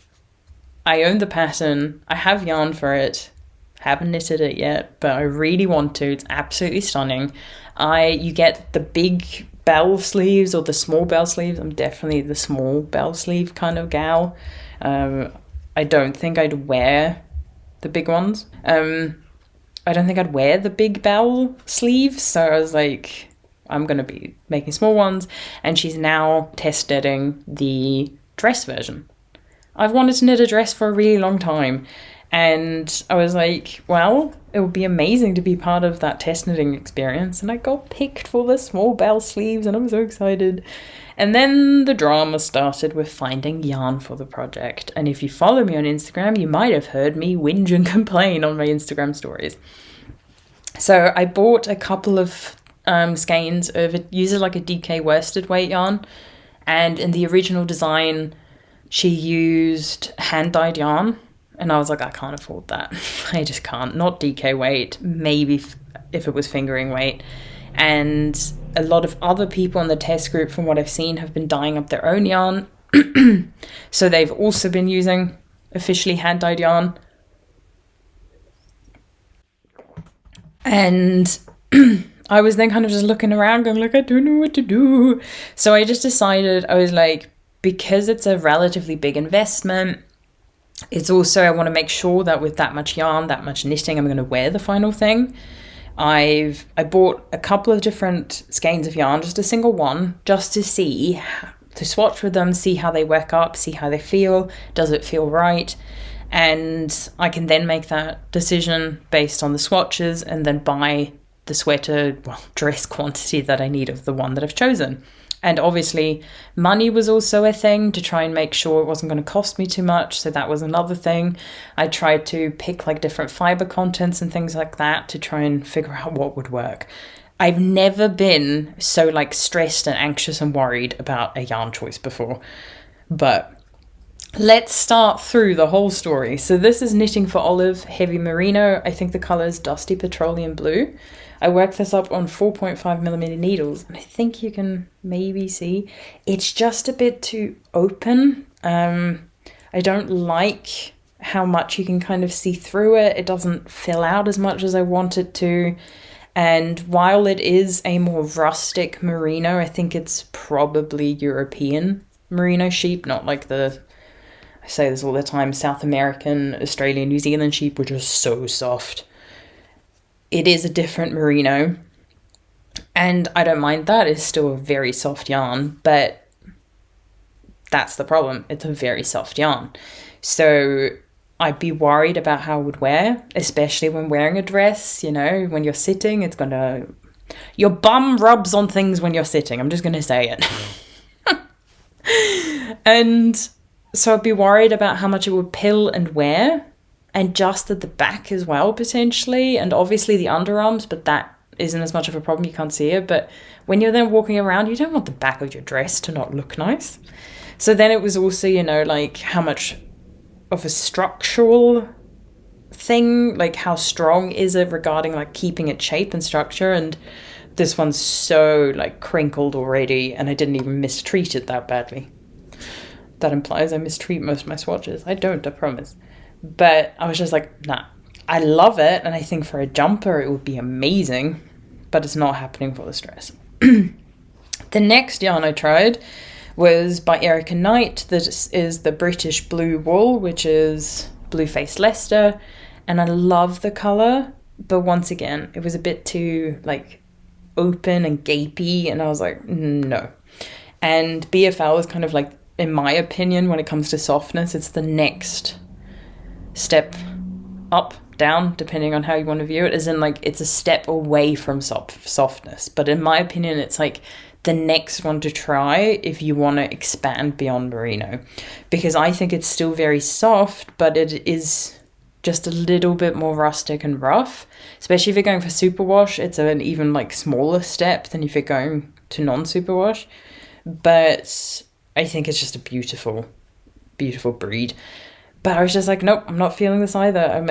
I own the pattern. I have yarn for it. Haven't knitted it yet, but I really want to. It's absolutely stunning. You get the big bell sleeves or the small bell sleeves. I'm definitely the small bell sleeve kind of gal. I don't think I'd wear the big ones. I don't think I'd wear the big bell sleeves, so I was like, I'm going to be making small ones. And she's now test knitting the dress version. I've wanted to knit a dress for a really long time, and I was like, well, it would be amazing to be part of that test knitting experience. And I got picked for the small bell sleeves, and I'm so excited. And then the drama started with finding yarn for the project. And if you follow me on Instagram, you might have heard me whinge and complain on my Instagram stories. So I bought a couple of skeins of it, uses like a DK worsted weight yarn. And in the original design, she used hand-dyed yarn. And I was like, I can't afford that. I just can't. Not DK weight, maybe if it was fingering weight. And a lot of other people in the test group, from what I've seen, have been dyeing up their own yarn. So they've also been using officially hand-dyed yarn. And I was then kind of just looking around going like, I don't know what to do. So I just decided, I was like, because it's a relatively big investment, It's also, I want to make sure that with that much yarn, that much knitting, I'm going to wear the final thing. I bought a couple of different skeins of yarn, just a single one, just to see, to swatch with them, see how they work up, see how they feel, does it feel right? And I can then make that decision based on the swatches and then buy the sweater, dress quantity that I need of the one that I've chosen. And obviously money was also a thing, to try and make sure it wasn't going to cost me too much. So that was another thing. I tried to pick like different fiber contents and things like that to try and figure out what would work. I've never been so like stressed and anxious and worried about a yarn choice before. But let's start through the whole story. So this is Knitting for Olive Heavy Merino. I think the color is Dusty Petroleum Blue. I worked this up on 4.5mm needles, and I think you can maybe see it's just a bit too open. I don't like how much you can kind of see through it. It doesn't fill out as much as I want it to. And while it is a more rustic merino, I think it's probably European merino sheep, not like I say this all the time, South American, Australian, New Zealand sheep, which are so soft. It is a different merino, and I don't mind that. It's still a very soft yarn, but that's the problem. It's a very soft yarn. So I'd be worried about how it would wear, especially when wearing a dress. You know, when you're sitting, your bum rubs on things when you're sitting. I'm just going to say it. And so I'd be worried about how much it would pill and wear. And just at the back as well, potentially. And obviously the underarms, but that isn't as much of a problem. You can't see it. But when you're then walking around, you don't want the back of your dress to not look nice. So then it was also, you know, like how much of a structural thing, like how strong is it regarding like keeping its shape and structure. And this one's so like crinkled already, and I didn't even mistreat it that badly. That implies I mistreat most of my swatches. I don't, I promise. But I was just like, nah, I love it. And I think for a jumper, it would be amazing, but it's not happening for this dress. The next yarn I tried was by Erica Knight. That is the British Blue Wool, which is Blue Faced Leicester. And I love the color, but once again, it was a bit too like open and gapey. And I was like, no. And BFL is kind of like, in my opinion, when it comes to softness, it's the next step up, down, depending on how you want to view it, as in like it's a step away from softness. But in my opinion, it's like the next one to try if you want to expand beyond merino, because I think it's still very soft, but it is just a little bit more rustic and rough. Especially if you're going for superwash, it's an even like smaller step than if you're going to non-superwash. But I think it's just a beautiful, beautiful breed. But I was just like, nope, I'm not feeling this either.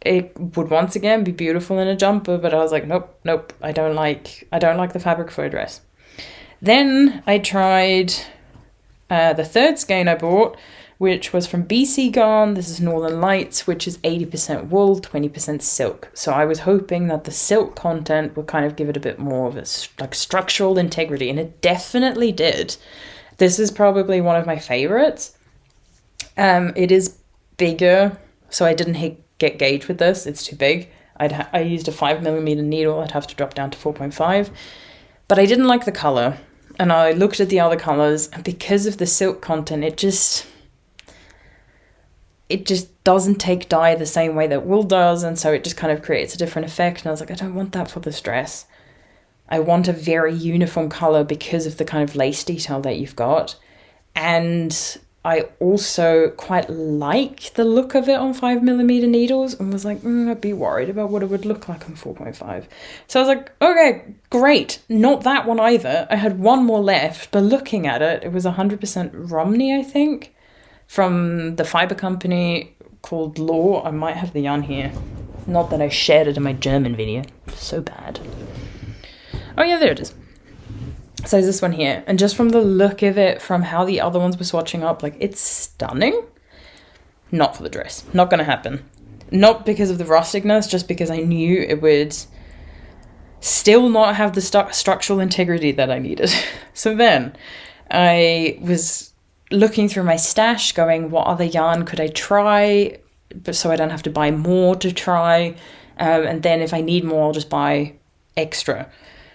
It would once again be beautiful in a jumper, but I was like, nope, I don't like the fabric for a dress. Then I tried the third skein I bought, which was from BC Garn. This is Northern Lights, which is 80% wool, 20% silk. So I was hoping that the silk content would kind of give it a bit more of a like structural integrity, and it definitely did. This is probably one of my favorites. It is bigger, so I didn't get gauge with this. It's too big. I used a 5mm needle. I'd have to drop down to 4.5. But I didn't like the color, and I looked at the other colors, and because of the silk content, it just doesn't take dye the same way that wool does, and so it just kind of creates a different effect. And I was like, I don't want that for this dress. I want a very uniform color because of the kind of lace detail that you've got. And I also quite like the look of it on 5mm needles, and was like, I'd be worried about what it would look like on 4.5. So I was like, okay, great. Not that one either. I had one more left, but looking at it, it was 100% Romney, I think, from the fiber company called Law. I might have the yarn here. Not that I shared it in my German video. So bad. Oh yeah, there it is. So there's this one here, and just from the look of it, from how the other ones were swatching up, like, it's stunning. Not for the dress. Not going to happen. Not because of the rusticness, just because I knew it would still not have the structural integrity that I needed. So then I was looking through my stash, going, what other yarn could I try, but so I don't have to buy more to try. And then if I need more, I'll just buy extra.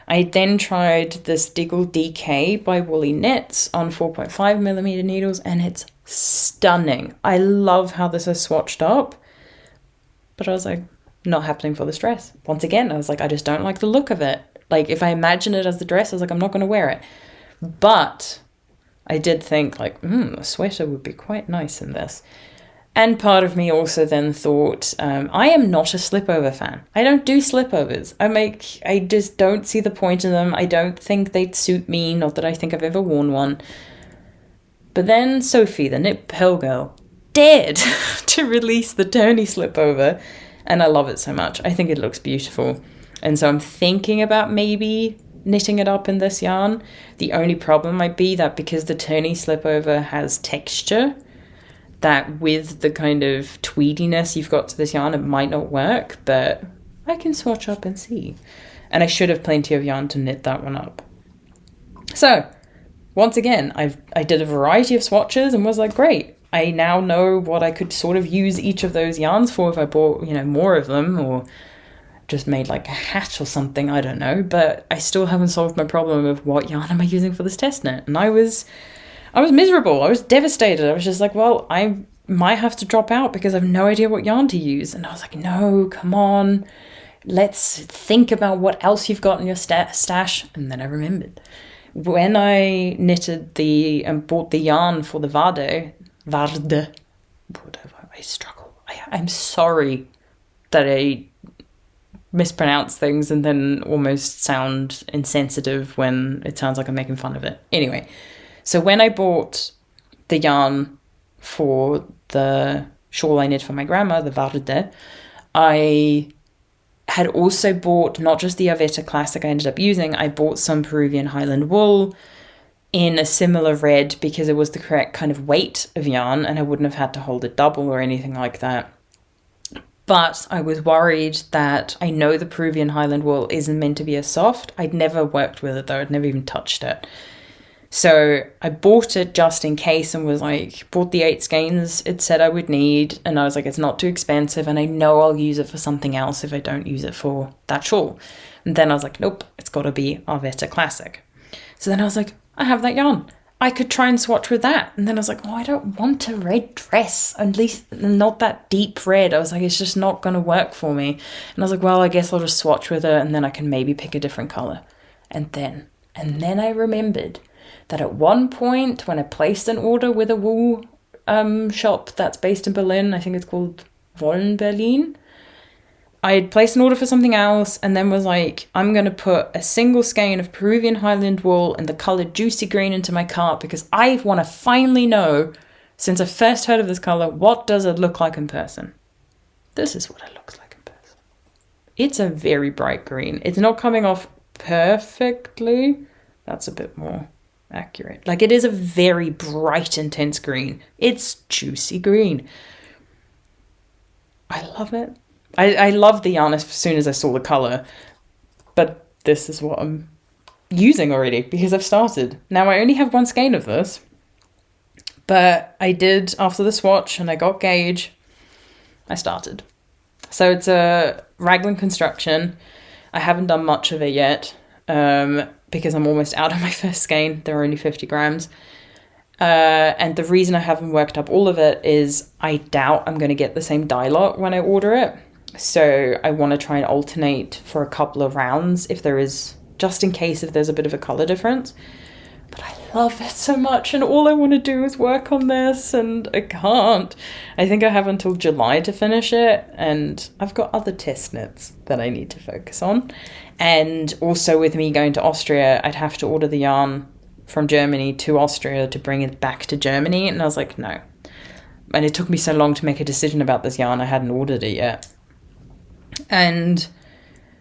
I then tried this Diggle DK by Woolly Knits on 4.5mm needles, and it's stunning. I love how this is swatched up, but I was like, not happening for this dress. Once again, I was like, I just don't like the look of it. Like, if I imagine it as the dress, I was like, I'm not going to wear it. But I did think, like, a sweater would be quite nice in this. And part of me also then thought, I am not a slipover fan. I don't do slipovers. I just don't see the point in them. I don't think they'd suit me, not that I think I've ever worn one. But then Sophie, the Knit Pearl Girl, dared to release the Tony slipover, and I love it so much. I think it looks beautiful. And so I'm thinking about maybe knitting it up in this yarn. The only problem might be that because the Tony slipover has texture, that with the kind of tweediness you've got to this yarn, it might not work, but I can swatch up and see. And I should have plenty of yarn to knit that one up. So, once again, I did a variety of swatches and was like, great. I now know what I could sort of use each of those yarns for if I bought, more of them, or just made like a hat or something, I don't know. But I still haven't solved my problem of what yarn am I using for this test knit. And I was miserable. I was devastated. I was just like, well, I might have to drop out because I have no idea what yarn to use. And I was like, no, come on. Let's think about what else you've got in your stash. And then I remembered. When I knitted and bought the yarn for the Varde, whatever, I struggle. I'm sorry that I mispronounce things and then almost sound insensitive when it sounds like I'm making fun of it. Anyway. So when I bought the yarn for the shawl I knit for my grandma, the Varde, I had also bought not just the Arwetta Classic I ended up using, I bought some Peruvian Highland wool in a similar red because it was the correct kind of weight of yarn and I wouldn't have had to hold it double or anything like that. But I was worried that I know the Peruvian Highland wool isn't meant to be as soft. I'd never worked with it though, I'd never even touched it. So I bought it just in case and was like, bought the 8 skeins it said I would need. And I was like, it's not too expensive and I know I'll use it for something else if I don't use it for that shawl. And then I was like, nope, it's got to be Arwetta Classic. So then I was like, I have that yarn. I could try and swatch with that. And then I was like, oh, I don't want a red dress, at least not that deep red. I was like, it's just not going to work for me. And I was like, well, I guess I'll just swatch with it and then I can maybe pick a different color. And then I remembered that at one point when I placed an order with a wool shop that's based in Berlin, I think it's called Wollen Berlin, I had placed an order for something else and then was like, I'm going to put a single skein of Peruvian Highland wool in the color Juicy Green into my cart because I want to finally know, since I first heard of this color, what does it look like in person? This is what it looks like in person. It's a very bright green. It's not coming off perfectly. That's a bit more accurate. Like, it is a very bright, intense green. It's juicy green. I love it. I loved the yarn as soon as I saw the colour, but this is what I'm using already because I've started. Now, I only have 1 skein of this, but I did, after the swatch and I got gauge, I started. So it's a raglan construction. I haven't done much of it yet because I'm almost out of my first skein. There are only 50 grams. And the reason I haven't worked up all of it is I doubt I'm going to get the same dye lot when I order it. So I want to try and alternate for a couple of rounds if there is, just in case if there's a bit of a colour difference. But I love it so much and all I want to do is work on this and I can't. I think I have until July to finish it and I've got other test knits that I need to focus on. And also with me going to Austria, I'd have to order the yarn from Germany to Austria to bring it back to Germany. And I was like, no. And it took me so long to make a decision about this yarn, I hadn't ordered it yet. And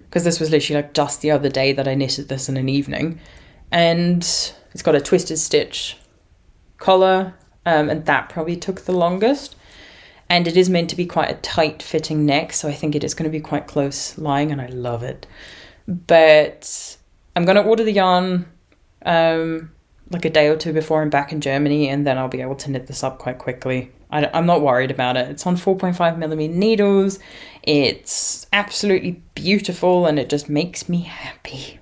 because this was literally like just the other day that I knitted this in an evening. And it's got a twisted stitch collar, and that probably took the longest. And it is meant to be quite a tight fitting neck, so I think it is going to be quite close lying, and I love it. But I'm going to order the yarn like a day or two before I'm back in Germany, and then I'll be able to knit this up quite quickly. I'm not worried about it. It's on 4.5mm needles. It's absolutely beautiful, and it just makes me happy.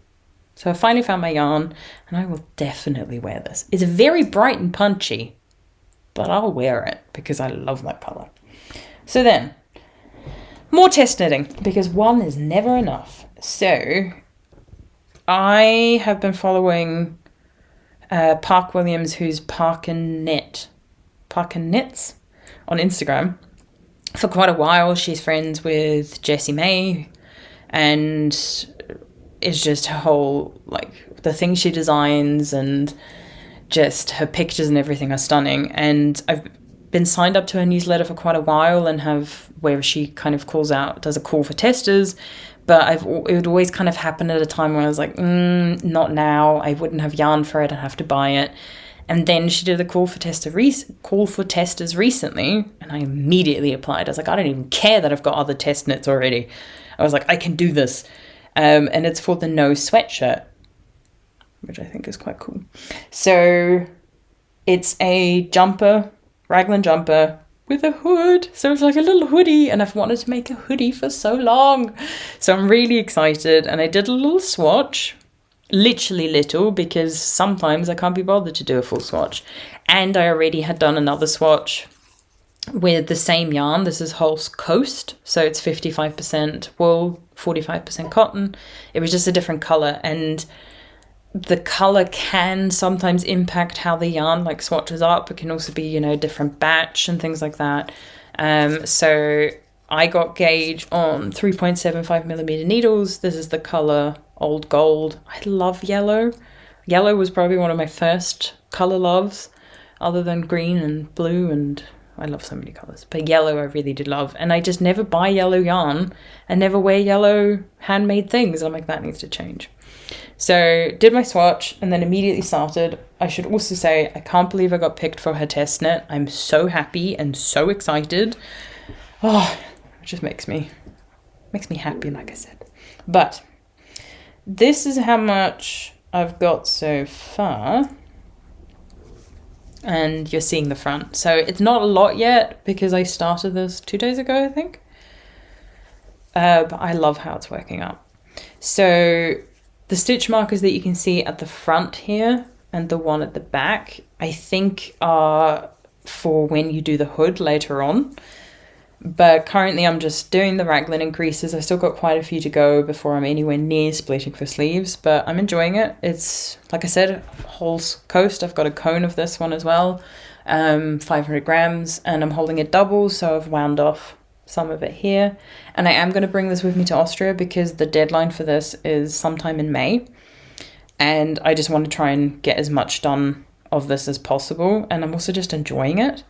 So I finally found my yarn, and I will definitely wear this. It's very bright and punchy, but I'll wear it because I love that colour. So then, more test knitting, because one is never enough. So I have been following Park Williams, who's Park and Knits on Instagram for quite a while. She's friends with Jessie May, and it's just her whole, like, the things she designs and just her pictures and everything are stunning. And I've been signed up to her newsletter for quite a while, and have where she kind of does a call for testers. But it would always kind of happen at a time where I was like, not now. I wouldn't have yarn for it. I'd have to buy it. And then she did a call for testers recently, and I immediately applied. I was like, I don't even care that I've got other test knits already. I was like, I can do this. And it's for the No sweatshirt, which I think is quite cool. So it's a jumper, raglan jumper, with a hood. So it's like a little hoodie, and I've wanted to make a hoodie for so long. So I'm really excited, and I did a little swatch, literally little, because sometimes I can't be bothered to do a full swatch. And I already had done another swatch with the same yarn. This is Holst Coast, so it's 55% wool, 45% cotton. It was just a different color, and the color can sometimes impact how the yarn like swatches up. It can also be, you know, different batch and things like that. So I got gauge on 3.75mm needles. This is the color Old Gold. I love yellow. Yellow was probably one of my first color loves, other than green and blue, and I love so many colors. But yellow I really did love, and I just never buy yellow yarn and never wear yellow handmade things. I'm like, that needs to change. So did my swatch and then immediately started. I should also say, I can't believe I got picked for her test knit. I'm so happy and so excited. Oh, it just makes me happy, like I said. But this is how much I've got so far. And you're seeing the front. So it's not a lot yet because I started this 2 days ago, I think. But I love how it's working out. So the stitch markers that you can see at the front here and the one at the back, I think are for when you do the hood later on. But currently I'm just doing the raglan increases. I've still got quite a few to go before I'm anywhere near splitting for sleeves, but I'm enjoying it. It's, like I said, Holst Coast. I've got a cone of this one as well, 500 grams, and I'm holding it double, so I've wound off some of it here. And I am going to bring this with me to Austria because the deadline for this is sometime in May. And I just want to try and get as much done of this as possible. And I'm also just enjoying it.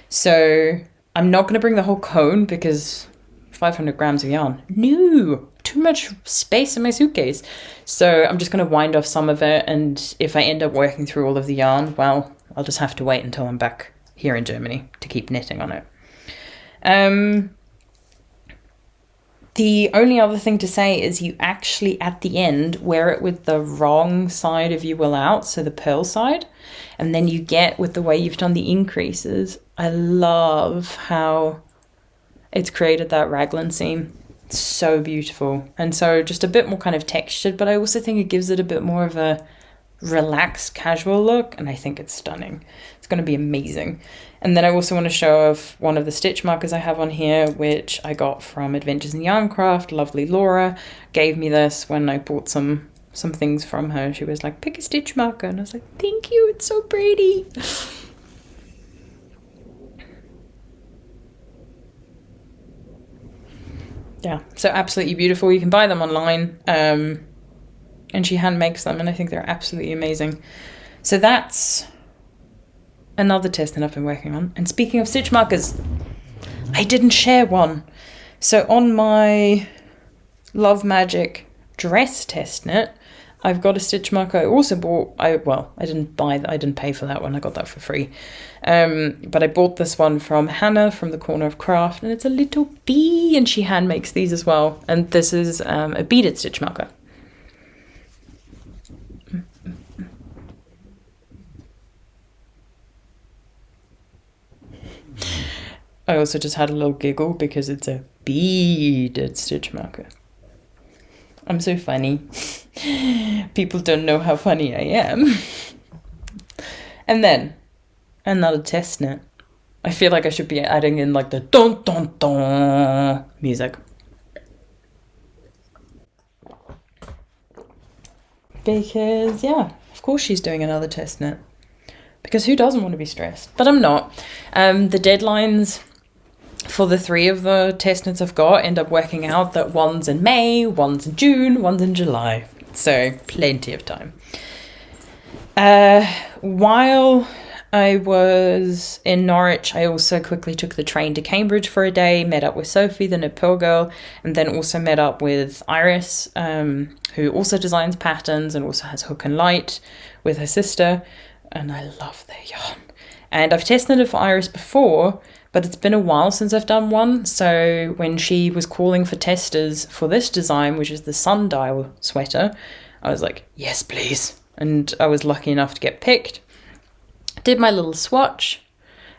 So I'm not going to bring the whole cone because 500 grams of yarn. No, too much space in my suitcase. So I'm just going to wind off some of it. And if I end up working through all of the yarn, well, I'll just have to wait until I'm back here in Germany to keep knitting on it. The only other thing to say is you actually, at the end, wear it with the wrong side of your wool out, so the purl side, and then you get, with the way you've done the increases, I love how it's created that raglan seam. It's so beautiful. And so just a bit more kind of textured, but I also think it gives it a bit more of a relaxed, casual look, and I think it's stunning. It's going to be amazing. And then I also want to show off one of the stitch markers I have on here, which I got from Adventures in Yarncraft. Lovely Laura gave me this when I bought some things from her. She was like, pick a stitch marker, and I was like, thank you, it's so pretty. Yeah, so absolutely beautiful. You can buy them online, and she hand makes them, and I think they're absolutely amazing. So that's another test that I've been working on. And speaking of stitch markers, I didn't share one. So on my Love Magick dress test knit, I've got a stitch marker I also bought. I didn't pay for that one. I got that for free. But I bought this one from Hannah from the Corner of Craft, and it's a little bee, and she hand makes these as well. And this is a beaded stitch marker. I also just had a little giggle because it's a beaded stitch marker. I'm so funny. People don't know how funny I am. And then another test knit. I feel like I should be adding in like the dun dun dun music. Because, yeah, of course she's doing another test knit. Because who doesn't want to be stressed? But I'm not. The deadlines for the 3 of the test knits I've got end up working out that one's in May, one's in June, one's in July. So plenty of time. While I was in Norwich, I also quickly took the train to Cambridge for a day, met up with Sophie, the knit pearl girl, and then also met up with Iris, who also designs patterns and also has Hook and Light with her sister. And I love their yarn. And I've test knitted for Iris before, but it's been a while since I've done one. So when she was calling for testers for this design, which is the sundial sweater, I was like, yes, please. And I was lucky enough to get picked. Did my little swatch.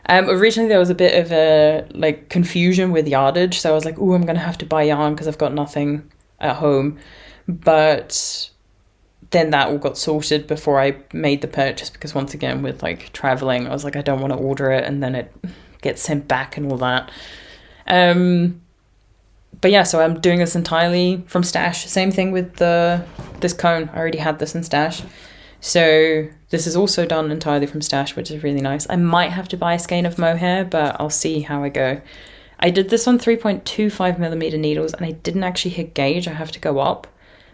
Originally there was a bit of a like confusion with yardage. So I was like, oh, I'm going to have to buy yarn because I've got nothing at home. But then that all got sorted before I made the purchase, because once again with like traveling, I was like, I don't want to order it and then it gets sent back and all that. But yeah, so I'm doing this entirely from stash. Same thing with this cone. I already had this in stash. So this is also done entirely from stash, which is really nice. I might have to buy a skein of Mohair, but I'll see how I go. I did this on 3.25mm needles and I didn't actually hit gauge. I have to go up.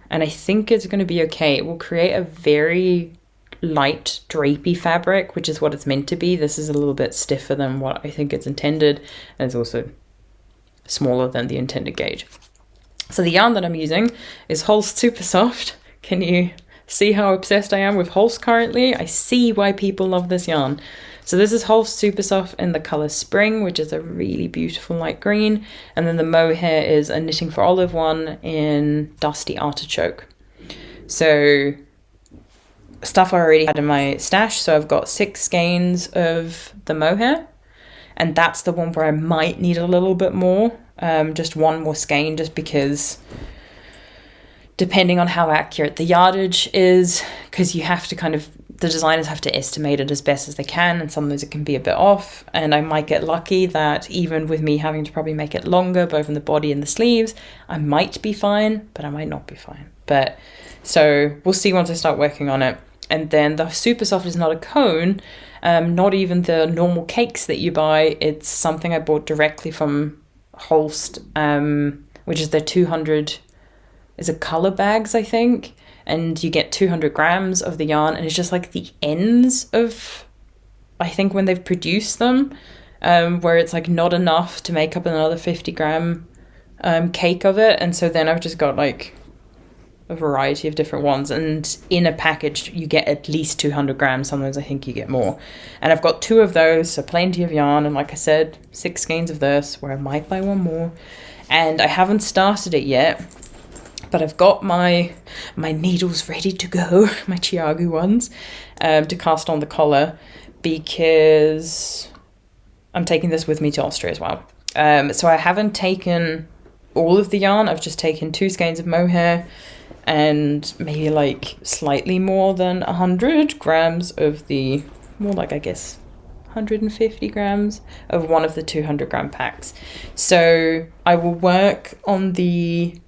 And I think it's going to be okay. It will create a very light drapey fabric, which is what it's meant to be. This is a little bit stiffer than what I think it's intended. And it's also smaller than the intended gauge. So the yarn that I'm using is Holst Supersoft. Can you see how obsessed I am with Holst currently? I see why people love this yarn. So this is Holst Supersoft in the colour Spring, which is a really beautiful light green. And then the Mohair is a Knitting for Olive one in Dusty Artichoke. So stuff I already had in my stash. So I've got 6 skeins of the Mohair. And that's the one where I might need a little bit more. Just one more skein, just because depending on how accurate the yardage is, because you have to kind of, the designers have to estimate it as best as they can, and sometimes it can be a bit off. And I might get lucky that even with me having to probably make it longer, both in the body and the sleeves, I might be fine, but I might not be fine. But so we'll see once I start working on it. And then the Supersoft is not a cone, not even the normal cakes that you buy. It's something I bought directly from Holst, which is their 200, is it color bags, I think. And you get 200 grams of the yarn, and it's just like the ends of, I think when they've produced them, where it's like not enough to make up another 50 gram cake of it. And so then I've just got like a variety of different ones, and in a package you get at least 200 grams. Sometimes I think you get more. And I've got 2 of those, so plenty of yarn. And like I said, 6 skeins of this, where I might buy one more. And I haven't started it yet, but I've got my needles ready to go, my Chiagu ones, to cast on the collar, because I'm taking this with me to Austria as well. So I haven't taken all of the yarn. I've just taken 2 skeins of Mohair and maybe like slightly more than 100 grams of the, more like I guess 150 grams of one of the 200 gram packs. So I will work on the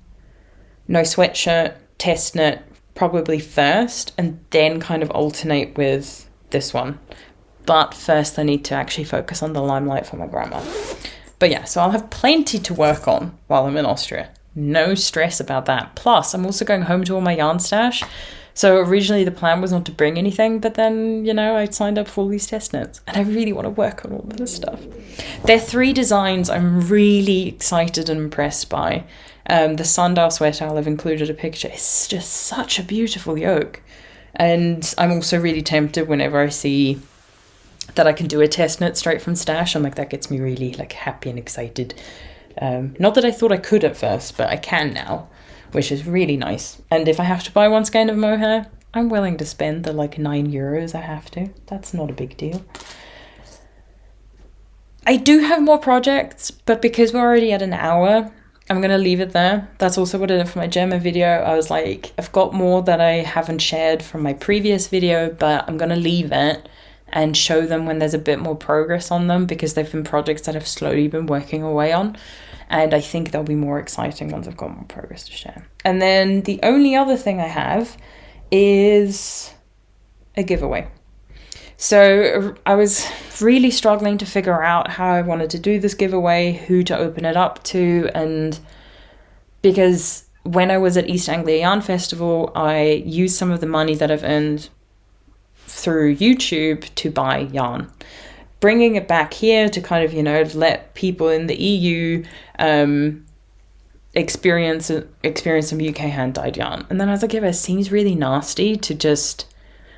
No Sweatshirt test knit probably first, and then kind of alternate with this one. But first I need to actually focus on the Limelight for my grandma. But yeah, so I'll have plenty to work on while I'm in Austria. No stress about that. Plus, I'm also going home to all my yarn stash. So originally the plan was not to bring anything, but then, you know, I signed up for all these test knits, and I really want to work on all of this stuff. There are 3 designs I'm really excited and impressed by. The sundial sweater, I've included a picture. It's just such a beautiful yoke. And I'm also really tempted whenever I see that I can do a test knit straight from stash. I'm like, that gets me really like happy and excited. Not that I thought I could at first, but I can now, which is really nice. And if I have to buy 1 skein of Mohair, I'm willing to spend the like €9 I have to. That's not a big deal. I do have more projects, but because we're already at an hour, I'm going to leave it there. That's also what I did for my German video. I was like, I've got more that I haven't shared from my previous video, but I'm going to leave it and show them when there's a bit more progress on them, because they've been projects that I've slowly been working away on. And I think they'll be more exciting once I've got more progress to share. And then the only other thing I have is a giveaway. So I was really struggling to figure out how I wanted to do this giveaway, who to open it up to, and because when I was at East Anglia Yarn Festival, I used some of the money that I've earned through YouTube to buy yarn. Bringing it back here to kind of, you know, let people in the EU experience some UK hand-dyed yarn. And then I was like, yeah, it seems really nasty to just,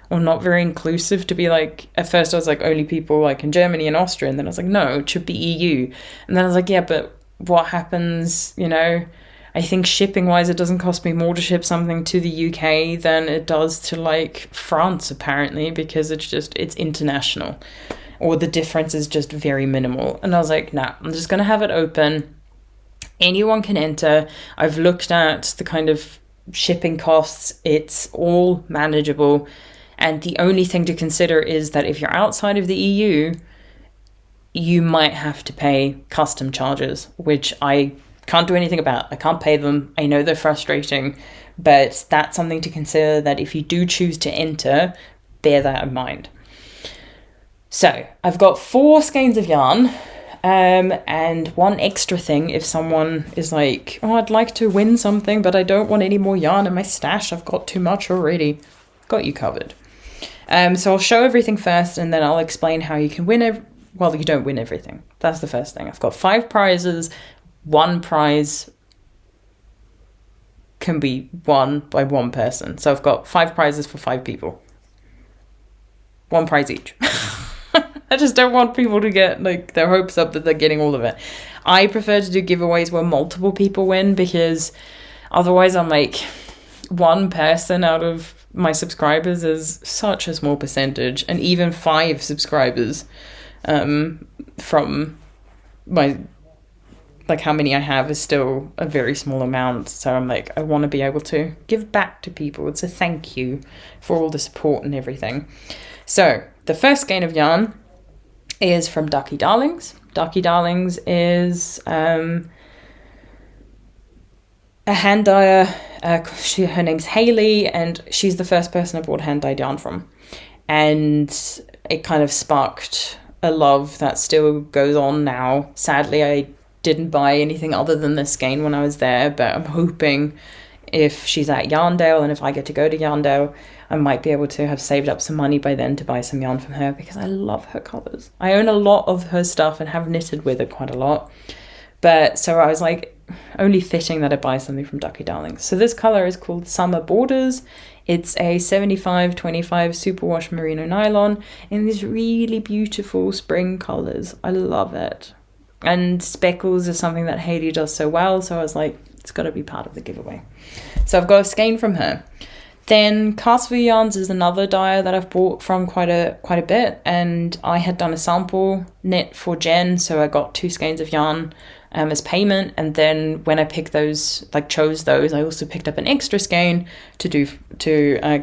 or not very inclusive to be like, at first I was like, only people like in Germany and Austria, and then I was like, no, it should be EU. And then I was like, yeah, but what happens, you know, I think shipping wise, it doesn't cost me more to ship something to the UK than it does to like France, apparently, because it's international, or the difference is just very minimal. And I was like, nah, I'm just going to have it open. Anyone can enter. I've looked at the kind of shipping costs. It's all manageable. And the only thing to consider is that if you're outside of the EU, you might have to pay custom charges, which I can't do anything about. I can't pay them. I know they're frustrating, but that's something to consider, that if you do choose to enter, bear that in mind. So I've got 4 skeins of yarn, and one extra thing if someone is like, oh, I'd like to win something, but I don't want any more yarn in my stash. I've got too much already. Got you covered. So I'll show everything first, and then I'll explain how you can win. Well, you don't win everything. That's the first thing. I've got 5 prizes. 1 prize can be won by 1 person. So I've got 5 prizes for 5 people. 1 prize each. I just don't want people to get like their hopes up that they're getting all of it. I prefer to do giveaways where multiple people win, because otherwise I'm like, 1 person out of my subscribers is such a small percentage, and even 5 subscribers from my, like how many I have, is still a very small amount. So I'm like, I want to be able to give back to people. It's a thank you for all the support and everything. So the first skein of yarn is from Ducky Darlings. Ducky Darlings is a hand dyer. Her name's Hayley, and she's the first person I bought hand dyed yarn from. And it kind of sparked a love that still goes on now. Sadly, I didn't buy anything other than this skein when I was there, but I'm hoping if she's at Yarndale and if I get to go to Yarndale, I might be able to have saved up some money by then to buy some yarn from her, because I love her colours. I own a lot of her stuff and have knitted with her quite a lot. But so I was like, only fitting that I buy something from Ducky Darlings. So this colour is called Summer Borders. It's a 75-25 superwash merino nylon in these really beautiful spring colours. I love it. And speckles is something that Hayley does so well, so I was like, it's got to be part of the giveaway. So I've got a skein from her. Then Castle Yarns is another dyer that I've bought from quite a bit, and I had done a sample knit for Jen, so I got 2 skeins of yarn as payment. And then when I picked those, like chose those, I also picked up an extra skein to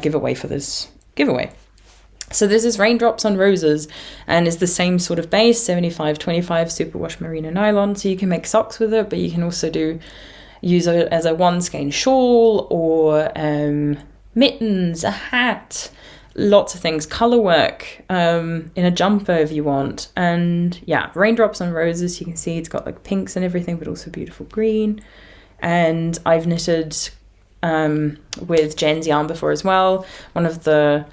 give away for this giveaway. So this is Raindrops on Roses, and is the same sort of base, 75-25 superwash merino nylon. So you can make socks with it, but you can also use it as a 1 skein shawl, or mittens, a hat, lots of things, color work, in a jumper if you want. And yeah, Raindrops on Roses, you can see it's got like pinks and everything, but also beautiful green. And I've knitted with Jen's yarn before as well. One of the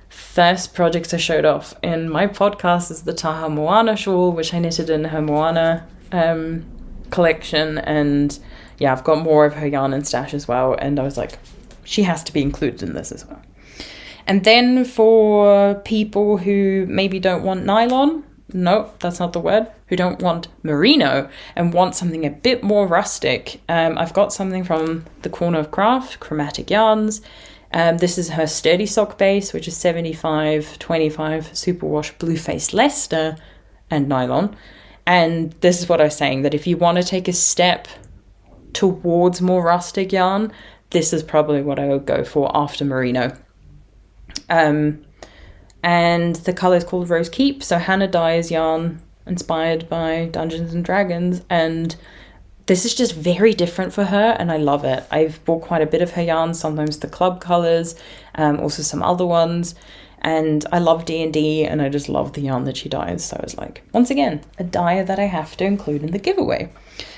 first projects I showed off in my podcast is the Taha Moana shawl, which I knitted in her Moana collection. And yeah, I've got more of her yarn in stash as well, and I was like, she has to be included in this as well. And then for people who maybe don't want nylon, no, that's not the word, who don't want merino and want something a bit more rustic, I've got something from the Corner of Craft, Chromatic Yarns. This is her sturdy sock base, which is 75-25 superwash blue-faced Leicester and nylon. And this is what I was saying, that if you want to take a step towards more rustic yarn, this is probably what I would go for after merino. And the colour is called Rose Keep. So Hannah dyes yarn inspired by Dungeons and Dragons, and this is just very different for her, and I love it. I've bought quite a bit of her yarn, sometimes the club colours, also some other ones, and I love D&D, and I just love the yarn that she dyes. So I was like, once again, a dyer that I have to include in the giveaway.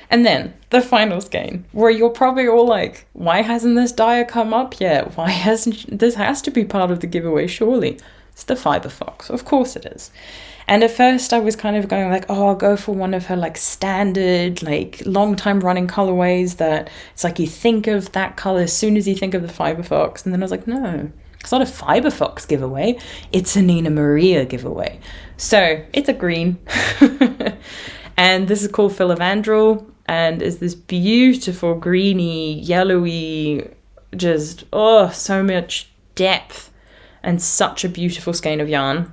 And then the final skein, where you're probably all like, why hasn't this dyer come up yet? Why hasn't this? Has to be part of the giveaway, surely. It's the Fiber Fox, of course it is. And at first I was kind of going like, oh, I'll go for one of her like standard, like long time running colorways that it's like you think of that color as soon as you think of the Fiber Fox. And then I was like, no, it's not a Fiber Fox giveaway. It's a Nina Maria giveaway. So it's a green. And this is called Philavandrel and is this beautiful greeny, yellowy, just, oh, so much depth and such a beautiful skein of yarn.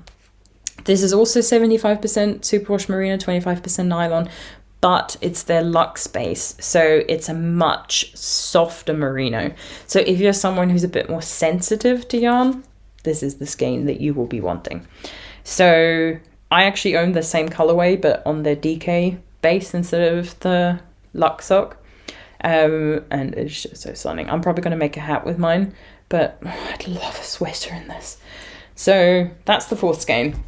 This is also 75% superwash merino, 25% nylon, but it's their luxe base, so it's a much softer merino. So if you're someone who's a bit more sensitive to yarn, this is the skein that you will be wanting. So I actually own the same colorway, but on their DK base instead of the luxe sock, and it's just so stunning. I'm probably going to make a hat with mine, but I'd love a sweater in this. So that's the fourth skein.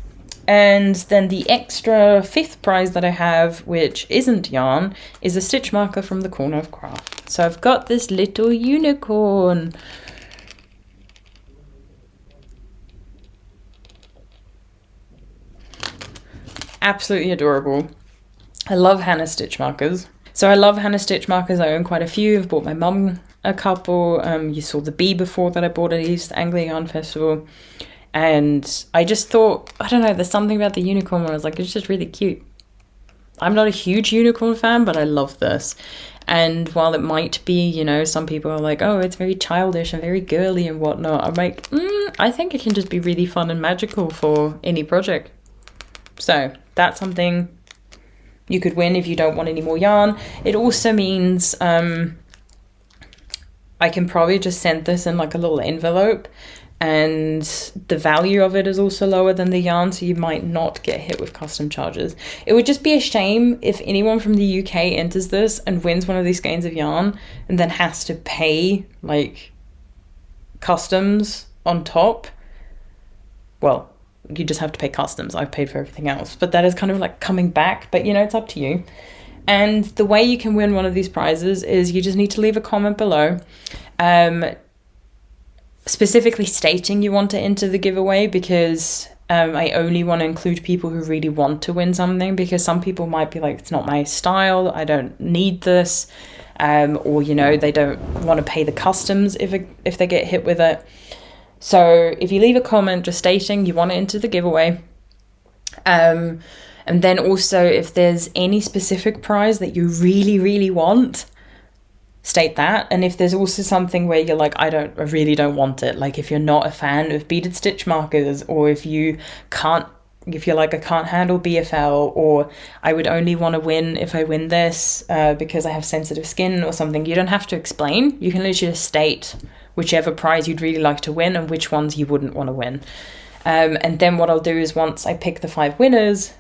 And then the extra fifth prize that I have, which isn't yarn, is a stitch marker from the Corner of Craft. So I've got this little unicorn. Absolutely adorable. I love Hannah stitch markers. So I love Hannah stitch markers. I own quite a few. I've bought my mum a couple. You saw the bee before that I bought at East Anglia Yarn Festival. And I just thought, I don't know, there's something about the unicorn where I was like, it's just really cute. I'm not a huge unicorn fan, but I love this. And while it might be, you know, some people are like, oh, it's very childish and very girly and whatnot. I'm like, I think it can just be really fun and magical for any project. So that's something you could win if you don't want any more yarn. It also means I can probably just send this in like a little envelope, and the value of it is also lower than the yarn, so you might not get hit with custom charges. It would just be a shame if anyone from the UK enters this and wins one of these skeins of yarn and then has to pay like customs on top. Well, you just have to pay customs. I've paid for everything else, but that is kind of like coming back, but you know, it's up to you. And the way you can win one of these prizes is you just need to leave a comment below, specifically stating you want to enter the giveaway, because I only want to include people who really want to win something, because some people might be like, it's not my style, I don't need this, or you know, they don't want to pay the customs if they get hit with it. So if you leave a comment just stating you want to enter the giveaway, and then also if there's any specific prize that you really, really want, state that. And if there's also something where you're like, I really don't want it, like if you're not a fan of beaded stitch markers, or if you're like, I can't handle BFL, or I would only want to win if I win this because I have sensitive skin or something, you don't have to explain. You can literally just state whichever prize you'd really like to win and which ones you wouldn't want to win. And then what I'll do is, once I pick the 5 winners,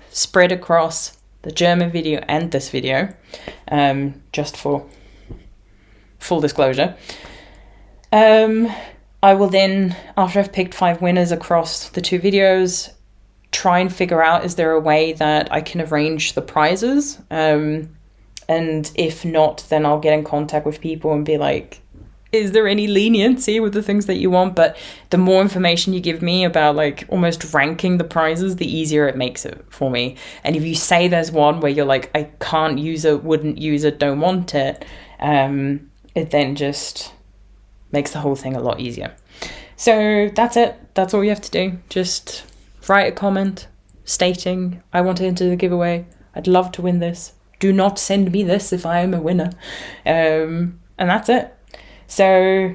spread across the German video and this video, just for full disclosure. I will then, after I've picked 5 winners across the 2 videos, try and figure out, is there a way that I can arrange the prizes? And if not, then I'll get in contact with people and be like, is there any leniency with the things that you want? But the more information you give me about like almost ranking the prizes, the easier it makes it for me. And if you say there's one where you're like, I can't use it, wouldn't use it, don't want it, it then just makes the whole thing a lot easier. So that's it. That's all you have to do. Just write a comment stating, I want to enter the giveaway. I'd love to win this. Do not send me this if I am a winner. And that's it. So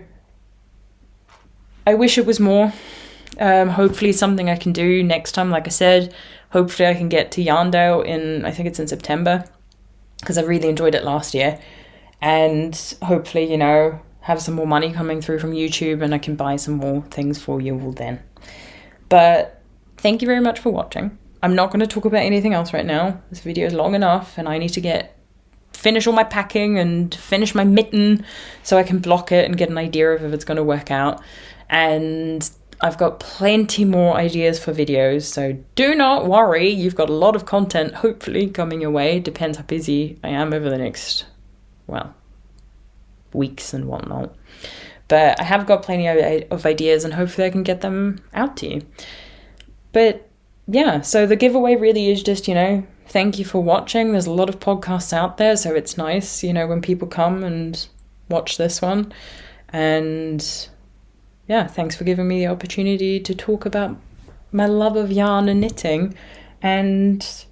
I wish it was more. Hopefully something I can do next time. Like I said, Hopefully I can get to Yarndale in, I think it's in September, because I really enjoyed it last year. And hopefully, you know, have some more money coming through from YouTube and I can buy some more things for you all then. But thank you very much for watching. I'm not going to talk about anything else right now. This video is long enough and I need to finish all my packing and finish my mitten so I can block it and get an idea of if it's going to work out. And I've got plenty more ideas for videos, so do not worry. You've got a lot of content hopefully coming your way. Depends how busy I am over the next, well, weeks and whatnot. But I have got plenty of ideas and hopefully I can get them out to you. But yeah, so the giveaway really is just, you know, thank you for watching. There's a lot of podcasts out there, so it's nice, you know, when people come and watch this one. And yeah, thanks for giving me the opportunity to talk about my love of yarn and knitting. And,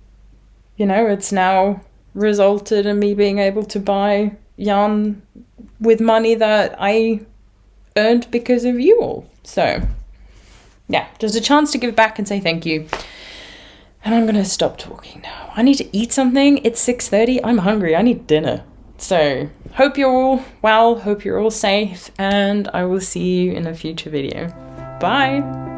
you know, it's now resulted in me being able to buy yarn with money that I earned because of you all. So, yeah, just a chance to give back and say thank you. And I'm going to stop talking now. I need to eat something. It's 6:30. I'm hungry. I need dinner. So, hope you're all well, hope you're all safe, and I will see you in a future video. Bye!